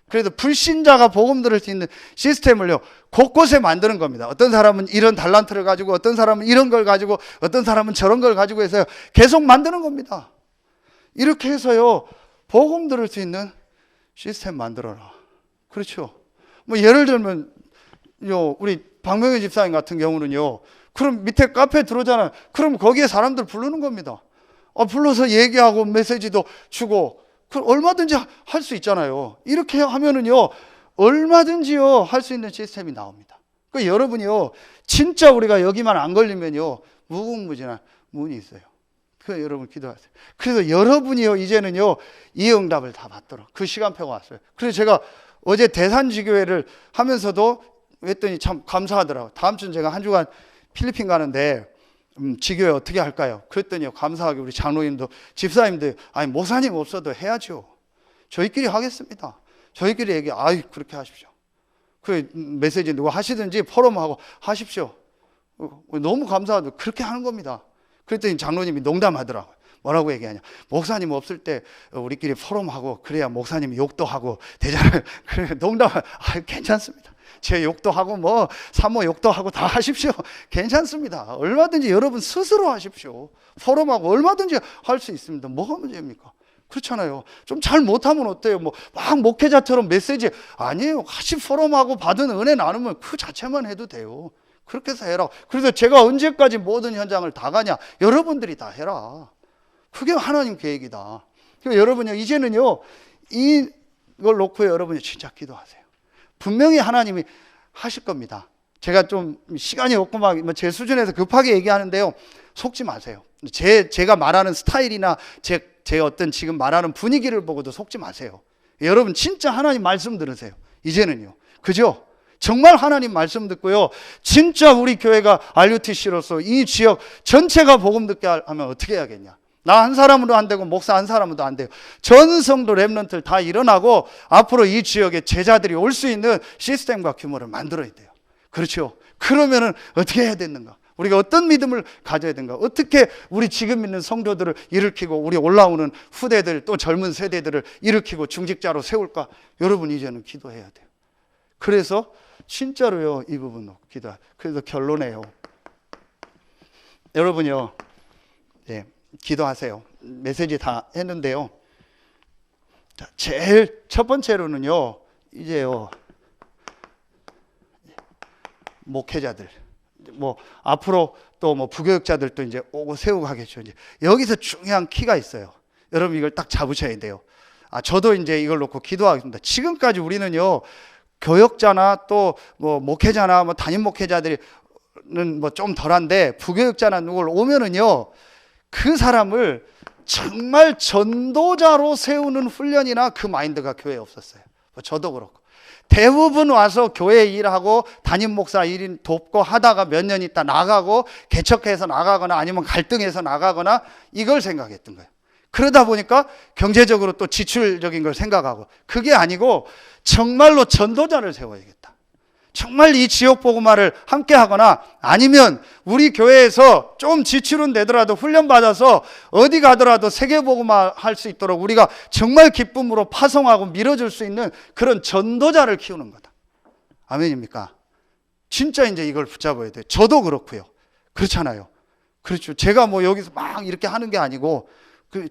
그래서 불신자가 복음 들을 수 있는 시스템을요, 곳곳에 만드는 겁니다. 어떤 사람은 이런 달란트를 가지고, 어떤 사람은 이런 걸 가지고, 어떤 사람은 저런 걸 가지고 해서요, 계속 만드는 겁니다. 이렇게 해서요, 복음 들을 수 있는 시스템 만들어라. 그렇죠. 뭐 예를 들면 우리 박명현 집사님 같은 경우는요, 그럼 밑에 카페 들어오잖아요. 그럼 거기에 사람들 부르는 겁니다. 불러서 얘기하고 메시지도 주고, 그럼 얼마든지 할 수 있잖아요. 이렇게 하면은요, 얼마든지요 할 수 있는 시스템이 나옵니다. 그 여러분이요, 진짜 우리가 여기만 안 걸리면요, 무궁무진한 문이 있어요. 그 여러분 기도하세요. 그래서 여러분이요, 이제는요, 이 응답을 다 받도록 그 시간표가 왔어요. 그래서 제가 어제 대산지교회를 하면서도 했더니 참 감사하더라고요. 다음 주는 제가 한 주간 필리핀 가는데 지교회 어떻게 할까요? 그랬더니 감사하게 우리 장로님도 집사님도, 아니 목사님 없어도 해야죠. 저희끼리 하겠습니다. 저희끼리 그렇게 하십시오. 그 메시지 누가 하시든지 포럼하고 하십시오. 너무 감사하죠. 그렇게 하는 겁니다. 그랬더니 장로님이 농담하더라고요. 뭐라고 얘기하냐, 목사님 없을 때 우리끼리 포럼하고 그래야 목사님이 욕도 하고 되잖아요. 그래, 괜찮습니다. 제 욕도 하고 뭐 사모 욕도 하고 다 하십시오. 괜찮습니다. 얼마든지 여러분 스스로 하십시오. 포럼하고 얼마든지 할 수 있습니다. 뭐가 문제입니까? 그렇잖아요. 좀 잘 못하면 어때요? 뭐 막 목회자처럼 메시지 아니에요. 같이 포럼하고 받은 은혜 나누면 그 자체만 해도 돼요. 그렇게 해서 해라. 그래서 제가 언제까지 모든 현장을 다 가냐? 여러분들이 다 해라. 그게 하나님 계획이다. 그러니까 여러분요, 이제는요, 이걸 놓고 여러분이 진짜 기도하세요. 분명히 하나님이 하실 겁니다. 제가 좀 시간이 없고 막 제 수준에서 급하게 얘기하는데요, 속지 마세요. 제가 말하는 스타일이나 제 어떤 지금 말하는 분위기를 보고도 속지 마세요. 여러분 진짜 하나님 말씀 들으세요. 이제는요. 그죠? 정말 하나님 말씀 듣고요, 진짜 우리 교회가 RUTC로서 이 지역 전체가 복음 듣게 하면 어떻게 해야겠냐. 나 한 사람으로 안 되고 목사 한 사람으로도 안 돼요. 전 성도 렘넌트를 다 일어나고 앞으로 이 지역에 제자들이 올 수 있는 시스템과 규모를 만들어야 돼요. 그렇죠? 그러면은 어떻게 해야 되는가? 우리가 어떤 믿음을 가져야 되는가? 어떻게 우리 지금 있는 성도들을 일으키고 우리 올라오는 후대들 또 젊은 세대들을 일으키고 중직자로 세울까? 여러분 이제는 기도해야 돼요. 그래서 진짜로요, 이 부분 기도해요. 그래서 결론이에요. 여러분요, 기도하세요. 메시지 다 했는데요. 자, 제일 첫 번째로는요, 이제요, 목회자들, 뭐 앞으로 또 뭐 부교육자들도 이제 오고 세우고 하겠죠. 이제 여기서 중요한 키가 있어요. 여러분 이걸 딱 잡으셔야 돼요. 저도 이제 이걸 놓고 기도하겠습니다. 지금까지 우리는요, 교역자나 또 뭐 목회자나 뭐 담임 목회자들은 뭐 좀 덜한데, 부교육자나 누굴 오면은요, 그 사람을 정말 전도자로 세우는 훈련이나 그 마인드가 교회에 없었어요. 저도 그렇고. 대부분 와서 교회 일하고 담임 목사 일 돕고 하다가 몇 년 있다 나가고 개척해서 나가거나 아니면 갈등해서 나가거나 이걸 생각했던 거예요. 그러다 보니까 경제적으로 또 지출적인 걸 생각하고, 그게 아니고 정말로 전도자를 세워야겠다. 정말 이 지역 복음화를 함께 하거나 아니면 우리 교회에서 좀 지출은 되더라도 훈련받아서 어디 가더라도 세계 복음화 할 수 있도록 우리가 정말 기쁨으로 파송하고 밀어줄 수 있는 그런 전도자를 키우는 거다. 아멘입니까? 진짜 이제 이걸 붙잡아야 돼요. 저도 그렇고요. 그렇잖아요. 그렇죠. 제가 뭐 여기서 막 이렇게 하는 게 아니고,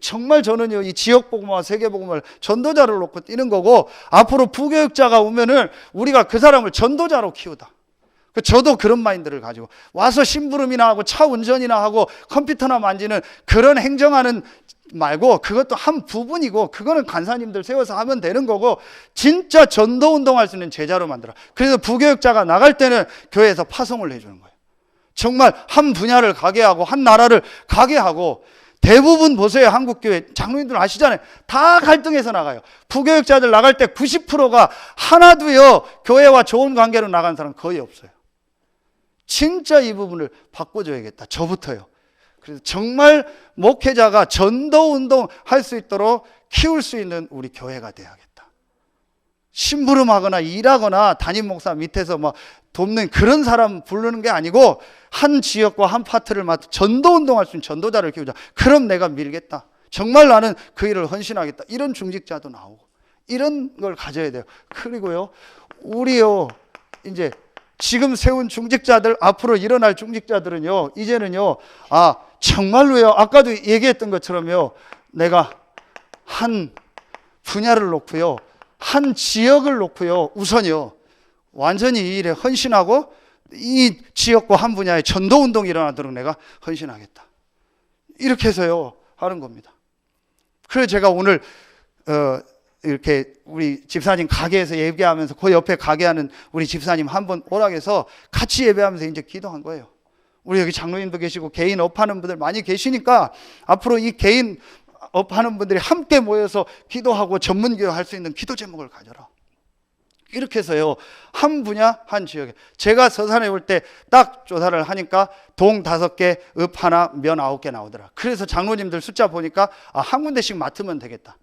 정말 저는요, 이 지역 복음화, 세계 복음화를 전도자를 놓고 뛰는 거고, 앞으로 부교육자가 오면은 우리가 그 사람을 전도자로 키우다. 저도 그런 마인드를 가지고 와서 심부름이나 하고 차 운전이나 하고 컴퓨터나 만지는 그런 행정하는 말고, 그것도 한 부분이고, 그거는 간사님들 세워서 하면 되는 거고, 진짜 전도 운동할 수 있는 제자로 만들어. 그래서 부교육자가 나갈 때는 교회에서 파송을 해주는 거예요. 정말 한 분야를 가게 하고 한 나라를 가게 하고. 대부분 보세요, 한국교회 장로님들 아시잖아요. 다 갈등해서 나가요. 부교육자들 나갈 때 90%가 하나도요, 교회와 좋은 관계로 나간 사람 거의 없어요. 진짜 이 부분을 바꿔줘야겠다. 저부터요. 그래서 정말 목회자가 전도 운동 할 수 있도록 키울 수 있는 우리 교회가 돼야겠다. 심부름하거나 일하거나 담임 목사 밑에서 뭐 돕는 그런 사람 부르는 게 아니고 한 지역과 한 파트를 맡아 전도 운동할 수 있는 전도자를 키우자. 그럼 내가 밀겠다. 정말 나는 그 일을 헌신하겠다. 이런 중직자도 나오고 이런 걸 가져야 돼요. 그리고요, 우리요 이제 지금 세운 중직자들, 앞으로 일어날 중직자들은요, 이제는요, 정말로요, 아까도 얘기했던 것처럼요, 내가 한 분야를 놓고요, 한 지역을 놓고요, 우선요, 완전히 이 일에 헌신하고 이 지역과 한 분야의 전도 운동이 일어나도록 내가 헌신하겠다. 이렇게 해서요, 하는 겁니다. 그래서 제가 오늘, 이렇게 우리 집사님 가게에서 예배하면서 그 옆에 가게하는 우리 집사님 한 번 오라 해서 같이 예배하면서 이제 기도한 거예요. 우리 여기 장로님도 계시고 개인 업하는 분들 많이 계시니까 앞으로 이 개인 업하는 분들이 함께 모여서 기도하고 전문기도 할 수 있는 기도 제목을 가져라. 이렇게 해서요, 한 분야 한 지역에, 제가 서산에 올 때 딱 조사를 하니까 동 5개, 읍 하나, 면 9개 나오더라. 그래서 장로님들 숫자 보니까 한 군데씩 맡으면 되겠다.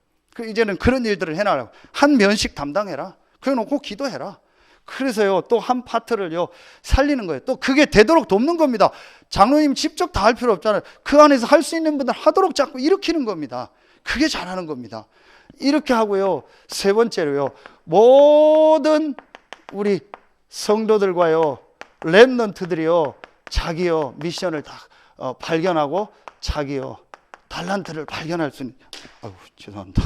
이제는 그런 일들을 해나가고 한 면씩 담당해라. 그래 놓고 기도해라. 그래서요, 또 한 파트를요 살리는 거예요. 또 그게 되도록 돕는 겁니다. 장로님 직접 다 할 필요 없잖아요. 그 안에서 할 수 있는 분들 하도록 자꾸 일으키는 겁니다. 그게 잘하는 겁니다. 이렇게 하고요, 세 번째로요, 모든 우리 성도들과요 렘넌트들이요 자기요 미션을 다 발견하고 자기요 달란트를 발견할 수 있는, 죄송합니다.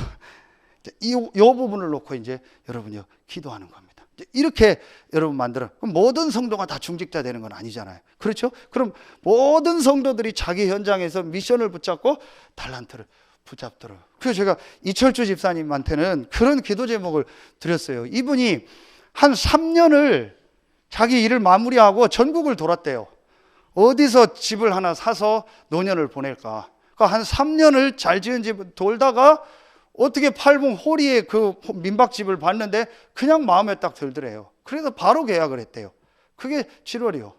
이 부분을 놓고 이제 여러분요 기도하는 겁니다. 이렇게 여러분 만들어. 그럼 모든 성도가 다 중직자 되는 건 아니잖아요. 그렇죠? 그럼 모든 성도들이 자기 현장에서 미션을 붙잡고 달란트를 붙잡도록. 그래서 제가 이철주 집사님한테는 그런 기도 제목을 드렸어요. 이분이 한 3년을 자기 일을 마무리하고 전국을 돌았대요. 어디서 집을 하나 사서 노년을 보낼까. 그러니까 한 3년을 잘 지은 집을 돌다가 어떻게 팔봉 호리에 그 민박집을 봤는데 그냥 마음에 딱 들더래요. 그래서 바로 계약을 했대요. 그게 7월이요.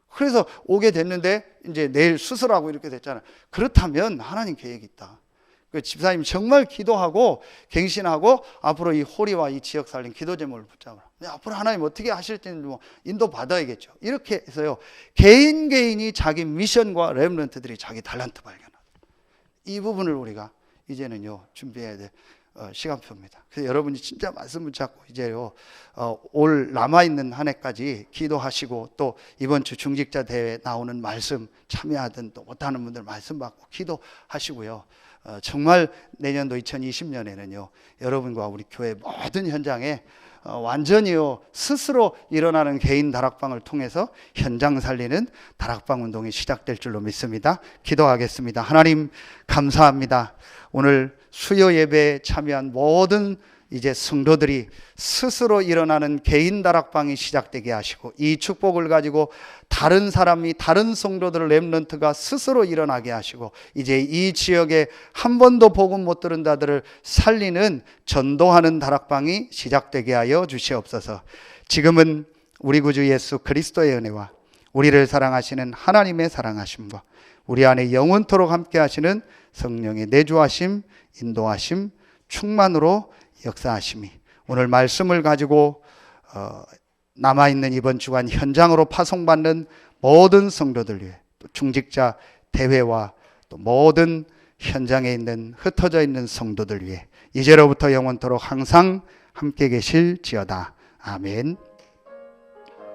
그래서 오게 됐는데 이제 내일 수술하고 이렇게 됐잖아요. 그렇다면 하나님 계획이 있다. 그 집사님 정말 기도하고 갱신하고 앞으로 이 호리와 이 지역 살린 기도 제목을 붙잡으라. 앞으로 하나님 어떻게 하실지는 뭐 인도 받아야겠죠. 이렇게 해서요, 개인이 자기 미션과 렘넌트들이 자기 달란트 발견하다. 이 부분을 우리가 이제는요 준비해야 될 시간표입니다. 그래서 여러분이 진짜 말씀 붙잡고 이제요 올 남아있는 한 해까지 기도하시고, 또 이번 주 중직자 대회 나오는 말씀 참여하든 또 못하는 분들 말씀 받고 기도하시고요, 정말 내년도 2020년에는요 여러분과 우리 교회 모든 현장에 완전히요 스스로 일어나는 개인 다락방을 통해서 현장 살리는 다락방 운동이 시작될 줄로 믿습니다. 기도하겠습니다. 하나님 감사합니다. 오늘 수요 예배에 참여한 모든 이제 성도들이 스스로 일어나는 개인 다락방이 시작되게 하시고, 이 축복을 가지고 다른 사람이, 다른 성도들 렘넌트가 스스로 일어나게 하시고, 이제 이 지역에 한 번도 복음 못 들은 자들을 살리는 전도하는 다락방이 시작되게 하여 주시옵소서. 지금은 우리 구주 예수 그리스도의 은혜와 우리를 사랑하시는 하나님의 사랑하심과 우리 안에 영원토록 함께 하시는 성령의 내주하심, 인도하심, 충만으로 역사하심이 오늘 말씀을 가지고 남아있는 이번 주간 현장으로 파송받는 모든 성도들 위해, 또 중직자 대회와 또 모든 현장에 있는 흩어져 있는 성도들 위해 이제로부터 영원토록 항상 함께 계실지어다. 아멘.